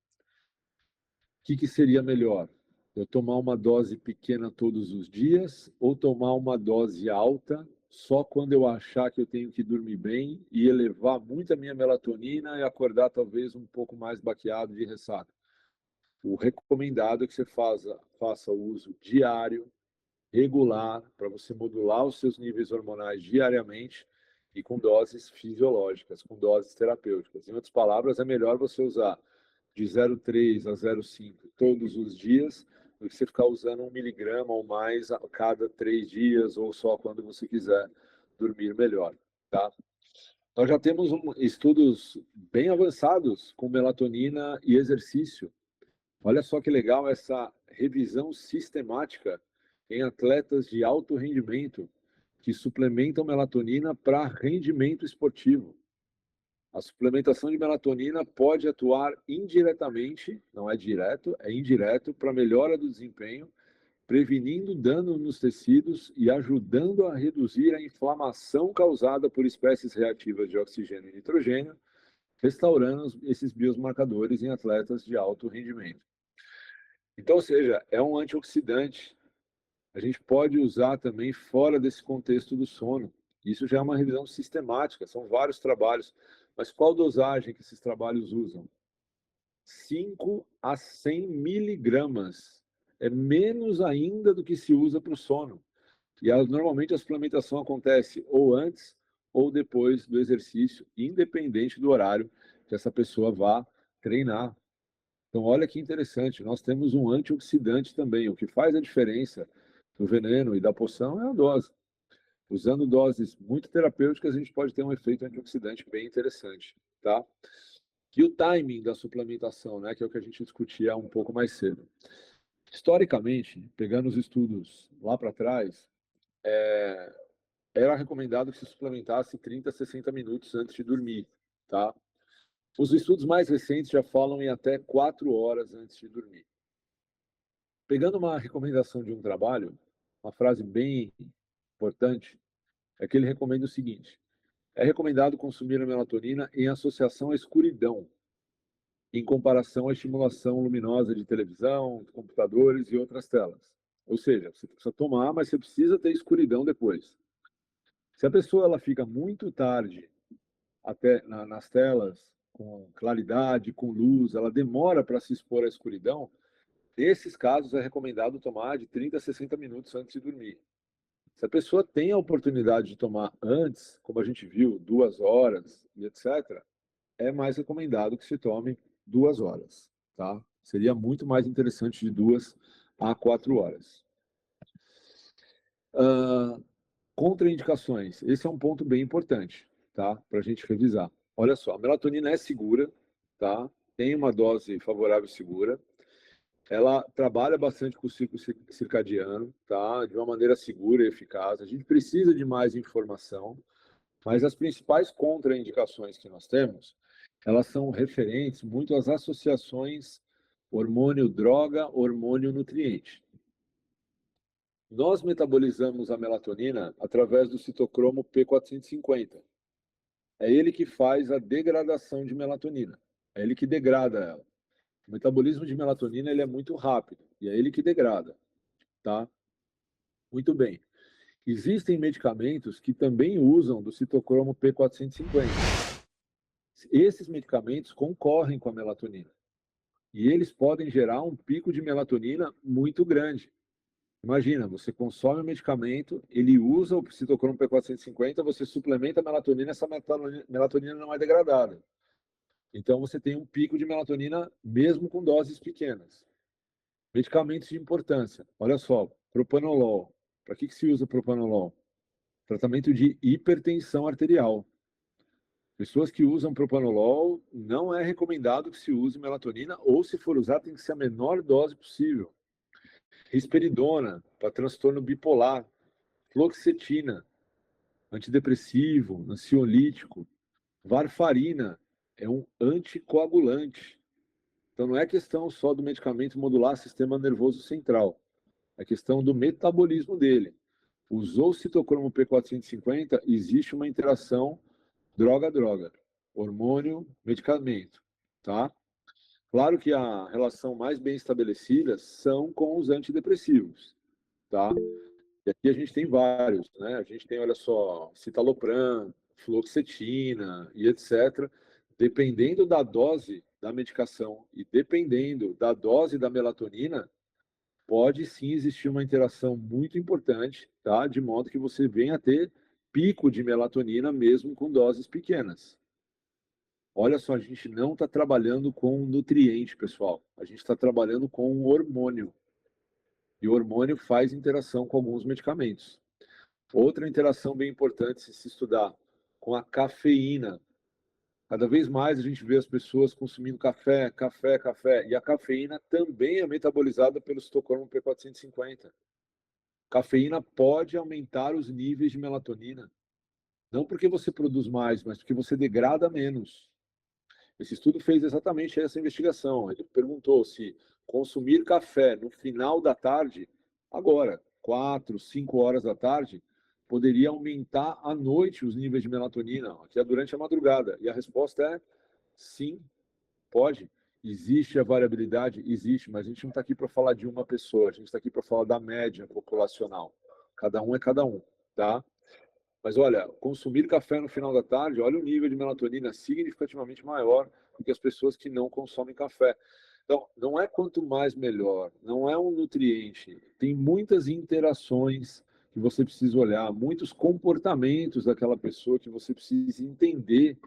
o que seria melhor? Eu tomar uma dose pequena todos os dias ou tomar uma dose alta só quando eu achar que eu tenho que dormir bem e elevar muito a minha melatonina e acordar talvez um pouco mais baqueado de ressaca? O recomendado é que você faça o uso diário regular, para você modular os seus níveis hormonais diariamente e com doses fisiológicas, com doses terapêuticas. Em outras palavras, é melhor você usar de 0,3 a 0,5 todos os dias do que você ficar usando 1 miligrama ou mais a cada 3 dias ou só quando você quiser dormir melhor, tá? Nós já temos estudos bem avançados com melatonina e exercício. Olha só que legal essa revisão sistemática em atletas de alto rendimento que suplementam melatonina para rendimento esportivo. A suplementação de melatonina pode atuar indiretamente, não é direto, é indireto, para melhora do desempenho, prevenindo dano nos tecidos e ajudando a reduzir a inflamação causada por espécies reativas de oxigênio e nitrogênio, restaurando esses biomarcadores em atletas de alto rendimento. Então, ou seja, é um antioxidante. A gente pode usar também fora desse contexto do sono. Isso já é uma revisão sistemática, são vários trabalhos. Mas qual dosagem que esses trabalhos usam? 5 a 100 miligramas. É menos ainda do que se usa para o sono. E normalmente a suplementação acontece ou antes ou depois do exercício, independente do horário que essa pessoa vá treinar. Então, olha que interessante, nós temos um antioxidante também. O que faz a diferença do veneno e da poção é a dose. Usando doses muito terapêuticas, a gente pode ter um efeito antioxidante bem interessante, tá? E o timing da suplementação, né, que é o que a gente discutia um pouco mais cedo. Historicamente, pegando os estudos lá para trás, era recomendado que se suplementasse 30 a 60 minutos antes de dormir, tá? Os estudos mais recentes já falam em até 4 horas antes de dormir. Pegando uma recomendação de um trabalho, uma frase bem importante é que ele recomenda o seguinte: é recomendado consumir a melatonina em associação à escuridão, em comparação à estimulação luminosa de televisão, computadores e outras telas. Ou seja, você precisa tomar, mas você precisa ter escuridão depois. Se a pessoa ela fica muito tarde até nas telas, com claridade, com luz, ela demora para se expor à escuridão, nesses casos é recomendado tomar de 30 a 60 minutos antes de dormir. Se a pessoa tem a oportunidade de tomar antes, como a gente viu, 2 horas e etc., é mais recomendado que se tome 2 horas, tá? Seria muito mais interessante de 2 a 4 horas. Contraindicações. Esse é um ponto bem importante, tá? Para a gente revisar. Olha só, a melatonina é segura, tá? Tem uma dose favorável e segura. Ela trabalha bastante com o ciclo circadiano, tá? De uma maneira segura e eficaz. A gente precisa de mais informação, mas as principais contraindicações que nós temos, elas são referentes muito às associações hormônio-droga, hormônio-nutriente. Nós metabolizamos a melatonina através do citocromo P450. É ele que faz a degradação de melatonina. É ele que degrada ela. O metabolismo de melatonina ele é muito rápido e é ele que degrada, tá? Muito bem. Existem medicamentos que também usam do citocromo P450. Esses medicamentos concorrem com a melatonina e eles podem gerar um pico de melatonina muito grande. Imagina, você consome o medicamento, ele usa o citocromo P450, você suplementa a melatonina, essa melatonina não é degradada. Então você tem um pico de melatonina mesmo com doses pequenas. Medicamentos de importância. Olha só, propanolol. Para que se usa propanolol? Tratamento de hipertensão arterial. Pessoas que usam propanolol, não é recomendado que se use melatonina, ou se for usar, tem que ser a menor dose possível. Risperidona, para transtorno bipolar. Fluoxetina, antidepressivo, ansiolítico. Varfarina, é um anticoagulante. Então não é questão só do medicamento modular sistema nervoso central. É questão do metabolismo dele. Usou o citocromo P450, existe uma interação droga-droga, hormônio, medicamento, tá? Claro que a relação mais bem estabelecida são com os antidepressivos, tá? E aqui a gente tem vários, né? A gente tem, olha só, citalopram, fluoxetina e etc. Dependendo da dose da medicação e dependendo da dose da melatonina, pode sim existir uma interação muito importante, tá? De modo que você venha a ter pico de melatonina mesmo com doses pequenas. Olha só, a gente não está trabalhando com nutriente, pessoal. A gente está trabalhando com um hormônio. E o hormônio faz interação com alguns medicamentos. Outra interação bem importante se estudar com a cafeína. Cada vez mais a gente vê as pessoas consumindo café, café, café. E a cafeína também é metabolizada pelo citocromo P450. Cafeína pode aumentar os níveis de melatonina. Não porque você produz mais, mas porque você degrada menos. Esse estudo fez exatamente essa investigação. Ele perguntou se consumir café no final da tarde, agora, 4, 5 horas da tarde, poderia aumentar à noite os níveis de melatonina, que é durante a madrugada. E a resposta é sim, pode. Existe a variabilidade? Existe, mas a gente não está aqui para falar de uma pessoa, a gente está aqui para falar da média populacional. Cada um é cada um, tá? Mas olha, consumir café no final da tarde, olha o nível de melatonina significativamente maior do que as pessoas que não consomem café. Então, não é quanto mais melhor, não é um nutriente. Tem muitas interações que você precisa olhar, muitos comportamentos daquela pessoa que você precisa entender,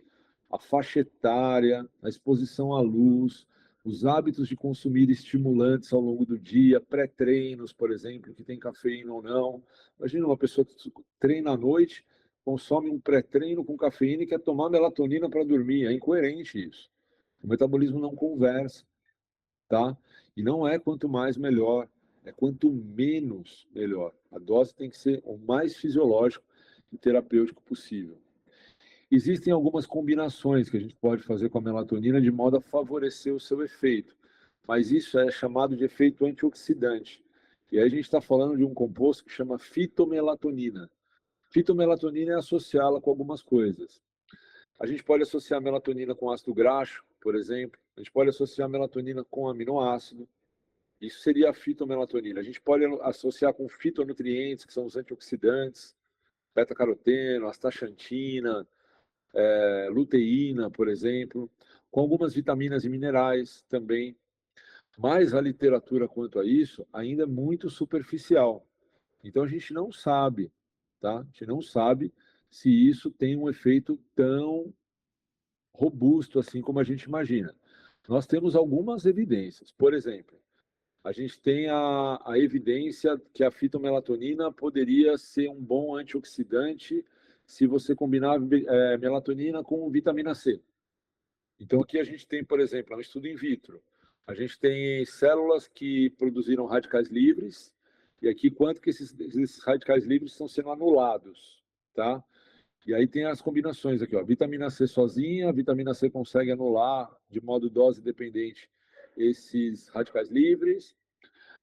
a faixa etária, a exposição à luz, os hábitos de consumir estimulantes ao longo do dia, pré-treinos, por exemplo, que tem cafeína ou não. Imagina uma pessoa que treina à noite, consome um pré-treino com cafeína e quer tomar melatonina para dormir. É incoerente isso. O metabolismo não conversa, tá? E não é quanto mais melhor, é quanto menos melhor. A dose tem que ser o mais fisiológico e terapêutico possível. Existem algumas combinações que a gente pode fazer com a melatonina de modo a favorecer o seu efeito, mas isso é chamado de efeito antioxidante. E aí a gente está falando de um composto que chama fitomelatonina. Fitomelatonina é associá-la com algumas coisas. A gente pode associar a melatonina com ácido graxo, por exemplo. A gente pode associar a melatonina com aminoácido. Isso seria a fitomelatonina. A gente pode associar com fitonutrientes, que são os antioxidantes, beta-caroteno, astaxantina, luteína, por exemplo, com algumas vitaminas e minerais também. Mas a literatura quanto a isso ainda é muito superficial. Então a gente não sabe, tá? A gente não sabe se isso tem um efeito tão robusto assim como a gente imagina. Nós temos algumas evidências. Por exemplo, a gente tem a evidência que a fitomelatonina poderia ser um bom antioxidante se você combinar melatonina com vitamina C. Então, aqui a gente tem, por exemplo, um estudo in vitro. A gente tem células que produziram radicais livres, e aqui quanto que esses radicais livres estão sendo anulados, tá? E aí tem as combinações aqui, ó. Vitamina C sozinha, a vitamina C consegue anular de modo dose dependente esses radicais livres.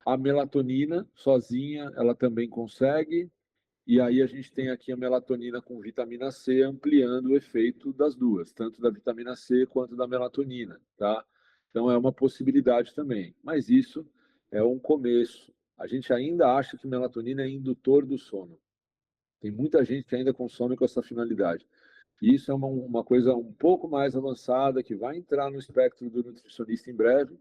A melatonina sozinha, ela também consegue. E aí a gente tem aqui a melatonina com vitamina C ampliando o efeito das duas, tanto da vitamina C quanto da melatonina, tá? Então é uma possibilidade também. Mas isso é um começo. A gente ainda acha que melatonina é indutor do sono. Tem muita gente que ainda consome com essa finalidade. E isso é uma coisa um pouco mais avançada, que vai entrar no espectro do nutricionista em breve,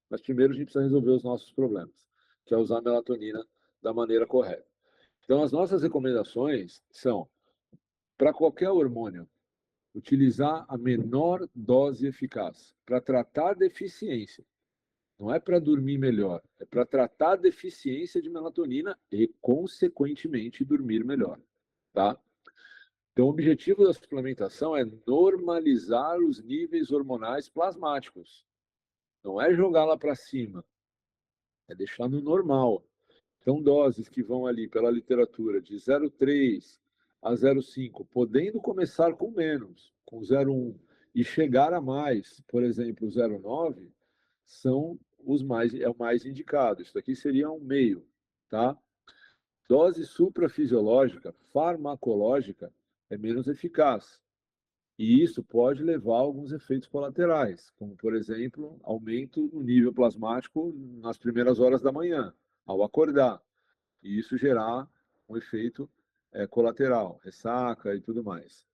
mas primeiro a gente precisa resolver os nossos problemas, que é usar a melatonina da maneira correta. Então, as nossas recomendações são, para qualquer hormônio, utilizar a menor dose eficaz para tratar a deficiência. Não é para dormir melhor, é para tratar a deficiência de melatonina e, consequentemente, dormir melhor. Tá? Então, o objetivo da suplementação é normalizar os níveis hormonais plasmáticos. Não é jogar lá para cima, é deixar no normal. Então, doses que vão ali pela literatura de 0,3 a 0,5, podendo começar com menos, com 0,1, e chegar a mais, por exemplo, 0,9, são é o mais indicado. Isso aqui seria um meio, tá? Dose suprafisiológica, farmacológica, é menos eficaz. E isso pode levar a alguns efeitos colaterais, como, por exemplo, aumento no nível plasmático nas primeiras horas da manhã, ao acordar. E isso gerar um efeito colateral, ressaca e tudo mais.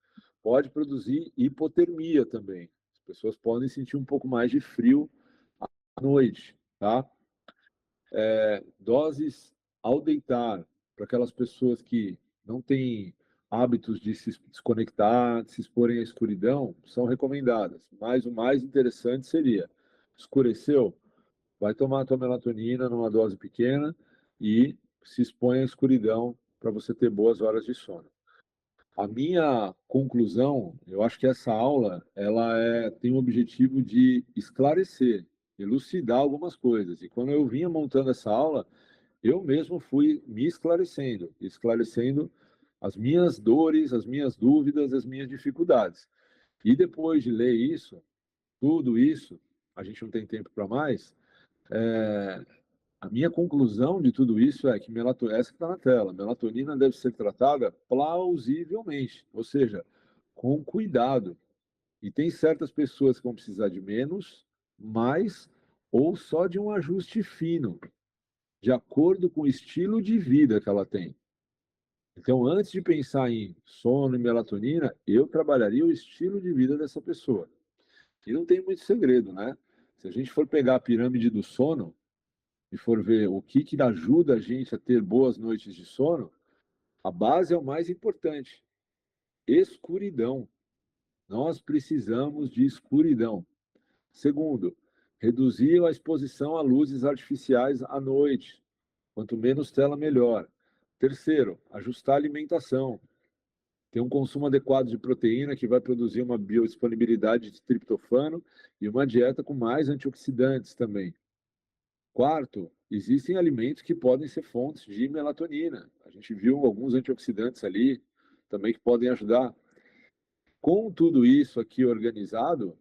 Pode produzir hipotermia também. As pessoas podem sentir um pouco mais de frio à noite, tá? Doses ao deitar, para aquelas pessoas que não têm hábitos de se desconectar, de se exporem à escuridão, são recomendadas. Mas o mais interessante seria, escureceu, vai tomar a tua melatonina numa dose pequena e se expõe à escuridão para você ter boas horas de sono. A minha conclusão, eu acho que essa aula, tem o objetivo de esclarecer, elucidar algumas coisas. E quando eu vinha montando essa aula, eu mesmo fui me esclarecendo, esclarecendo as minhas dores, as minhas dúvidas, as minhas dificuldades. E depois de ler isso, tudo isso, a gente não tem tempo para mais, a minha conclusão de tudo isso é que essa que está na tela, melatonina deve ser tratada plausivelmente, ou seja, com cuidado. E tem certas pessoas que vão precisar de menos, mais ou só de um ajuste fino, de acordo com o estilo de vida que ela tem. Então, antes de pensar em sono e melatonina, eu trabalharia o estilo de vida dessa pessoa. E não tem muito segredo, né? Se a gente for pegar a pirâmide do sono, e for ver o que ajuda a gente a ter boas noites de sono, a base é o mais importante. Escuridão. Nós precisamos de escuridão. Segundo, reduzir a exposição a luzes artificiais à noite. Quanto menos tela, melhor. Terceiro, ajustar a alimentação. Ter um consumo adequado de proteína que vai produzir uma biodisponibilidade de triptofano e uma dieta com mais antioxidantes também. Quarto, existem alimentos que podem ser fontes de melatonina. A gente viu alguns antioxidantes ali também que podem ajudar. Com tudo isso aqui organizado,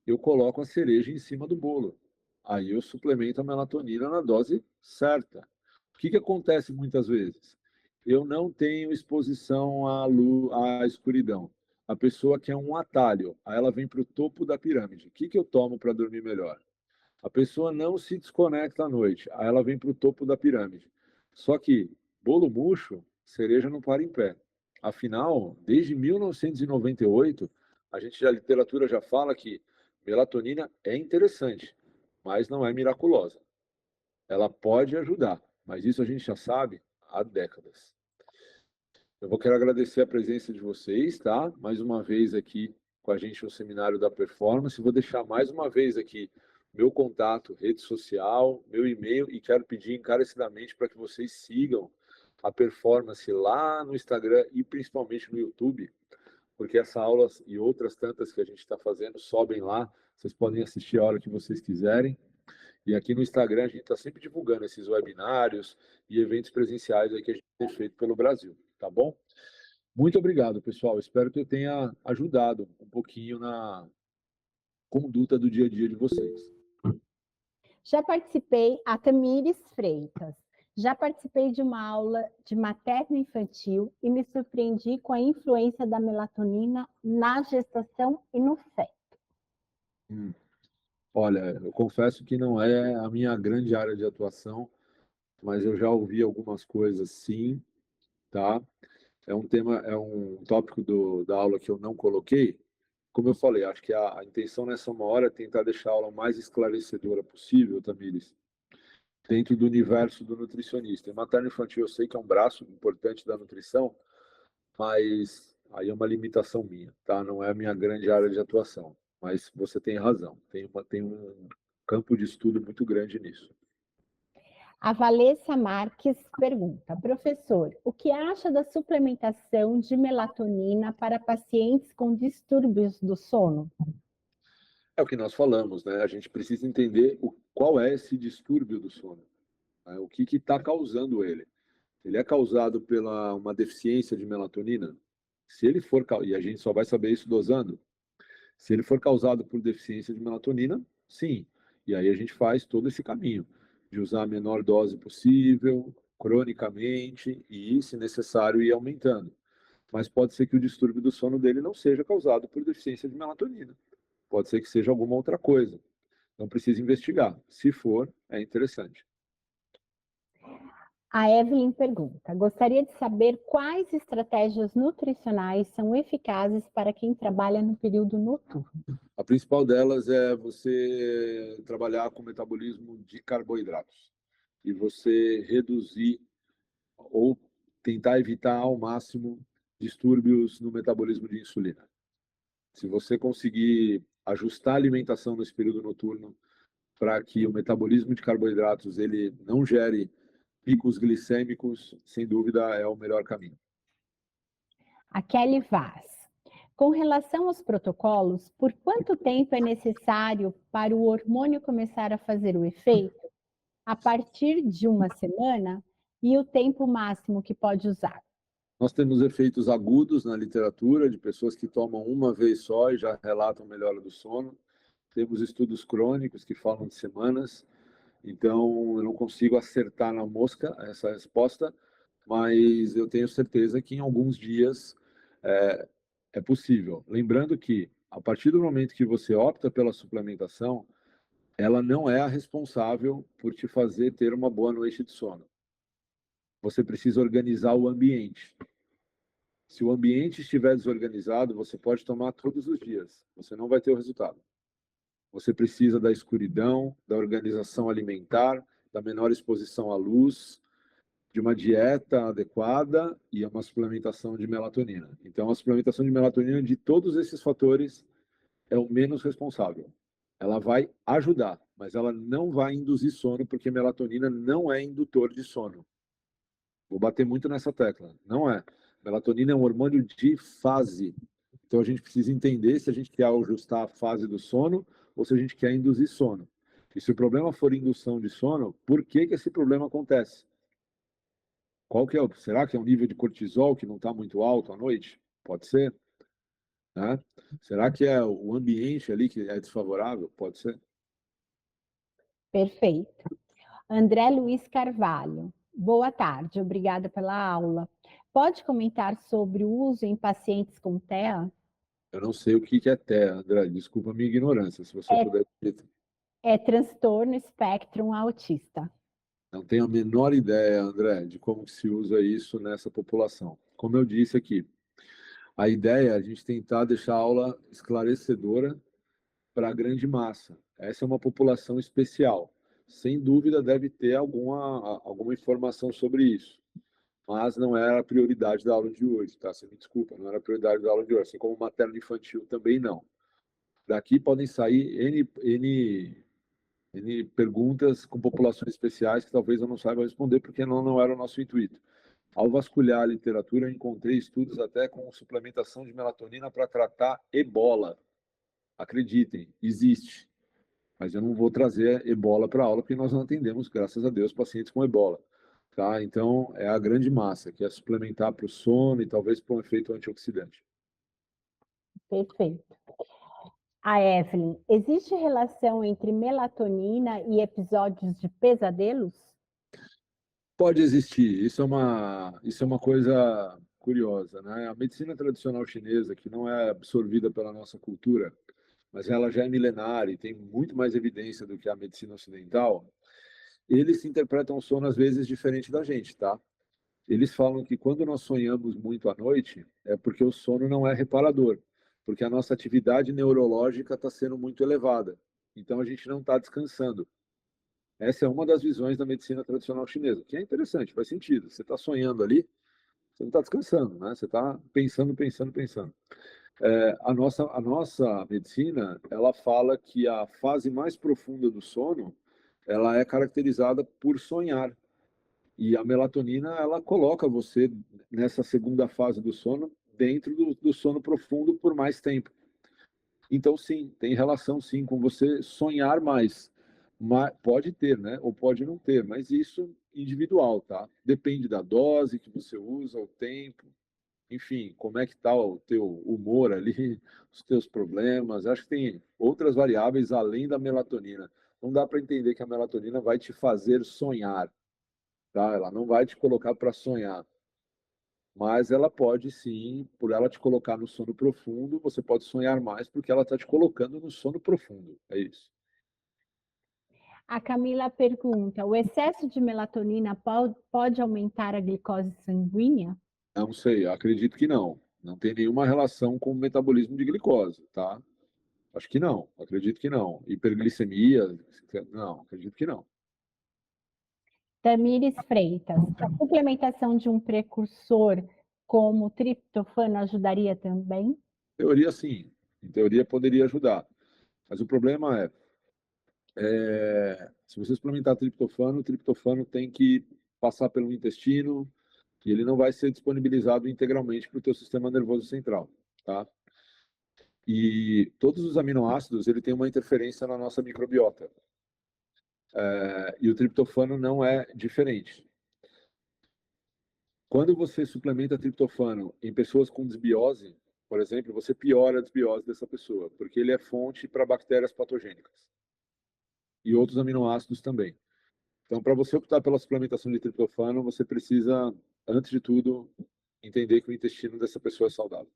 eu coloco a cereja em cima do bolo. Aí eu suplemento a melatonina na dose certa. O que acontece muitas vezes? eu não tenho exposição à luz, à escuridão. A pessoa quer um atalho, aí ela vem para o topo da pirâmide. O que eu tomo para dormir melhor? A pessoa não se desconecta à noite, aí ela vem para o topo da pirâmide. Só que bolo murcho, cereja não para em pé. Afinal, desde 1998, a gente, a literatura já fala que melatonina é interessante, mas não é miraculosa. Ela pode ajudar, mas isso a gente já sabe há décadas. Quero agradecer a presença de vocês, tá? Mais uma vez aqui com a gente no Seminário da Performance. Vou deixar mais uma vez aqui meu contato, rede social, meu e-mail e quero pedir encarecidamente para que vocês sigam a Performance lá no Instagram e principalmente no YouTube, porque essa aula e outras tantas que a gente está fazendo sobem lá. Vocês podem assistir a hora que vocês quiserem. E aqui no Instagram a gente está sempre divulgando esses webinários e eventos presenciais aí que a gente tem feito pelo Brasil, tá bom? Muito obrigado, pessoal. Espero que eu tenha ajudado um pouquinho na conduta do dia a dia de vocês. Já participei, a Tamires Freitas. Já participei de uma aula de materno-infantil e me surpreendi com a influência da melatonina na gestação e no feto. Olha, eu confesso que não é a minha grande área de atuação, mas eu já ouvi algumas coisas sim, tá? É um tema, é um tópico da aula que eu não coloquei. Como eu falei, acho que a intenção nessa uma hora é tentar deixar a aula mais esclarecedora possível, Tamires, dentro do universo do nutricionista. E materno-infantil eu sei que é um braço importante da nutrição, mas aí é uma limitação minha, tá? Não é a minha grande área de atuação. Mas você tem razão, tem um campo de estudo muito grande nisso. A Valessa Marques pergunta: professor, o que acha da suplementação de melatonina para pacientes com distúrbios do sono? É o que nós falamos, né? A gente precisa entender qual é esse distúrbio do sono, né? O que está causando ele. Ele é causado pela uma deficiência de melatonina? Se ele for, e a gente só vai saber isso dosando, se ele for causado por deficiência de melatonina, sim. E aí a gente faz todo esse caminho de usar a menor dose possível, cronicamente, e, se necessário, ir aumentando. Mas pode ser que o distúrbio do sono dele não seja causado por deficiência de melatonina. Pode ser que seja alguma outra coisa. Então precisa investigar. Se for, é interessante. A Evelyn pergunta: gostaria de saber quais estratégias nutricionais são eficazes para quem trabalha no período noturno. A principal delas é você trabalhar com o metabolismo de carboidratos e você reduzir ou tentar evitar ao máximo distúrbios no metabolismo de insulina. Se você conseguir ajustar a alimentação nesse período noturno para que o metabolismo de carboidratos ele não gere picos glicêmicos, sem dúvida é o melhor caminho. A Kelly Vaz: com relação aos protocolos, por quanto tempo é necessário para o hormônio começar a fazer o efeito? A partir de uma semana? E o tempo máximo que pode usar? Nós temos efeitos agudos na literatura de pessoas que tomam uma vez só e já relatam melhora do sono. Temos estudos crônicos que falam de semanas. Então, eu não consigo acertar na mosca essa resposta, mas eu tenho certeza que em alguns dias é possível. Lembrando que, a partir do momento que você opta pela suplementação, ela não é a responsável por te fazer ter uma boa noite de sono. Você precisa organizar o ambiente. Se o ambiente estiver desorganizado, você pode tomar todos os dias, você não vai ter o resultado. Você precisa da escuridão, da organização alimentar, da menor exposição à luz, de uma dieta adequada e uma suplementação de melatonina. Então, a suplementação de melatonina, de todos esses fatores, é o menos responsável. Ela vai ajudar, mas ela não vai induzir sono, porque melatonina não é indutor de sono. Vou bater muito nessa tecla. Não é. Melatonina é um hormônio de fase. Então a gente precisa entender se a gente quer ajustar a fase do sono ou se a gente quer induzir sono. E se o problema for indução de sono, por que esse problema acontece? Qual que é? Será que é um nível de cortisol que não está muito alto à noite? Pode ser. Né? Será que é o ambiente ali que é desfavorável? Pode ser. Perfeito. André Luiz Carvalho: Boa tarde, obrigada pela aula. Pode comentar sobre o uso em pacientes com TEA? Eu não sei o que é TEA, André, desculpa a minha ignorância, se você É, puder. é transtorno espectro autista. Não tenho a menor ideia, André, de como se usa isso nessa população. Como eu disse aqui, a ideia é a gente tentar deixar a aula esclarecedora para a grande massa. Essa é uma população especial. Sem dúvida deve ter alguma informação sobre isso, mas não era a prioridade da aula de hoje, tá? Você me desculpa, não era a prioridade da aula de hoje, assim como materno infantil também não. Daqui podem sair N perguntas com populações especiais que talvez eu não saiba responder, porque não era o nosso intuito. Ao vasculhar a literatura, eu encontrei estudos até com suplementação de melatonina para tratar ebola. Acreditem, existe. Mas eu não vou trazer ebola para a aula, porque nós não atendemos, graças a Deus, pacientes com ebola. Tá? Então, é a grande massa, que é suplementar para o sono e talvez para um efeito antioxidante. Perfeito. A Evelyn, existe relação entre melatonina e episódios de pesadelos? Pode existir, isso é uma coisa curiosa, né? A medicina tradicional chinesa, que não é absorvida pela nossa cultura, mas ela já é milenária e tem muito mais evidência do que a medicina ocidental, eles interpretam o sono às vezes diferente da gente, tá? Eles falam que quando nós sonhamos muito à noite, é porque o sono não é reparador, porque a nossa atividade neurológica está sendo muito elevada. Então a gente não está descansando. Essa é uma das visões da medicina tradicional chinesa, que é interessante, faz sentido. Você está sonhando ali, você não está descansando, né? Você está pensando, pensando, pensando. A nossa medicina, ela fala que a fase mais profunda do sono, ela é caracterizada por sonhar. E a melatonina, ela coloca você nessa segunda fase do sono, dentro do sono profundo por mais tempo. Então, sim, tem relação, sim, com você sonhar mais. Pode ter, né? Ou pode não ter, mas isso individual, tá? Depende da dose que você usa, o tempo, enfim, como é que está o teu humor ali, os teus problemas. Acho que tem outras variáveis além da melatonina. Não dá para entender que a melatonina vai te fazer sonhar, tá? Ela não vai te colocar para sonhar, mas ela pode sim, por ela te colocar no sono profundo, você pode sonhar mais porque ela está te colocando no sono profundo. É isso. A Camila pergunta: o excesso de melatonina pode aumentar a glicose sanguínea? Não sei, acredito que não. Não tem nenhuma relação com o metabolismo de glicose, tá? Acho que não, acredito que não. Hiperglicemia, não, acredito que não. Tamires Freitas: a suplementação de um precursor como o triptofano ajudaria também? Em teoria, sim. Em teoria, poderia ajudar. Mas o problema se você suplementar triptofano, o triptofano tem que passar pelo intestino e ele não vai ser disponibilizado integralmente para o teu sistema nervoso central, tá? E todos os aminoácidos, ele tem uma interferência na nossa microbiota. E o triptofano não é diferente. Quando você suplementa triptofano em pessoas com desbiose, por exemplo, você piora a desbiose dessa pessoa, porque ele é fonte para bactérias patogênicas e outros aminoácidos também. Então, para você optar pela suplementação de triptofano, você precisa, antes de tudo, entender que o intestino dessa pessoa é saudável.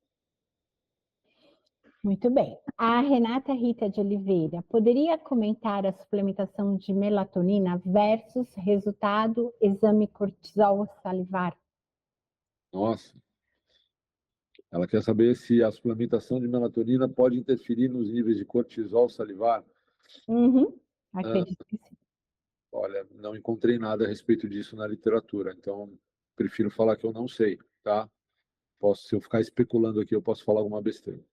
Muito bem. A Renata Rita de Oliveira: poderia comentar a suplementação de melatonina versus resultado exame cortisol salivar? Nossa, ela quer saber se a suplementação de melatonina pode interferir nos níveis de cortisol salivar. Uhum, Ah, acredito que sim. olha, não encontrei nada a respeito disso na literatura, então prefiro falar que eu não sei, tá? Se eu ficar especulando aqui, eu posso falar alguma besteira.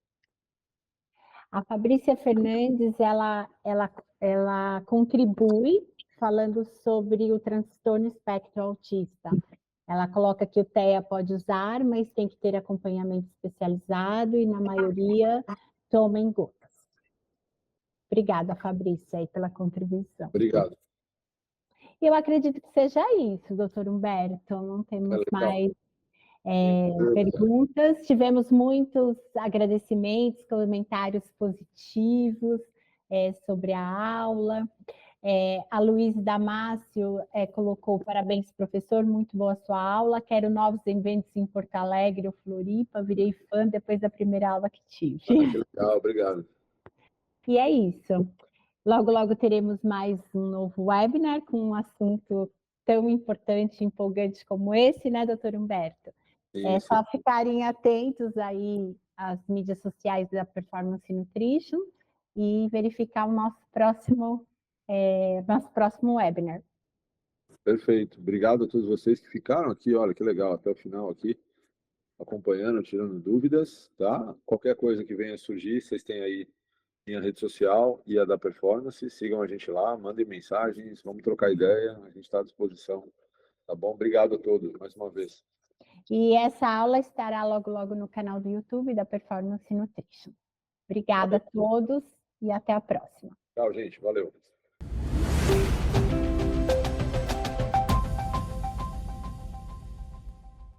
A Fabrícia Fernandes, ela contribui falando sobre o transtorno espectro autista. Ela coloca que o TEA pode usar, mas tem que ter acompanhamento especializado e, na maioria, toma em gotas. Obrigada, Fabrícia, aí, pela contribuição. Obrigado. Eu acredito que seja isso, doutor Humberto. Não É temos legal. mais perguntas. Tivemos muitos agradecimentos, comentários positivos sobre a aula. A Luísa Damasio colocou: parabéns, professor, muito boa sua aula. Quero novos eventos em Porto Alegre ou Floripa. Virei fã depois da primeira aula que tive. Que legal, obrigado. E é isso. Logo, logo teremos mais um novo webinar com um assunto tão importante e empolgante como esse, né, doutor Humberto? É Isso. só ficarem atentos aí às mídias sociais da Performance Nutrition e verificar o nosso próximo webinar. Perfeito. Obrigado a todos vocês que ficaram aqui, olha que legal, até o final aqui, acompanhando, tirando dúvidas, tá? Qualquer coisa que venha surgir, vocês têm aí minha rede social e a da Performance, sigam a gente lá, mandem mensagens, vamos trocar ideia, a gente está à disposição, tá bom? Obrigado a todos, mais uma vez. E essa aula estará logo, logo no canal do YouTube da Performance Nutrition. Obrigada a todos e até a próxima. Tchau, gente. Valeu.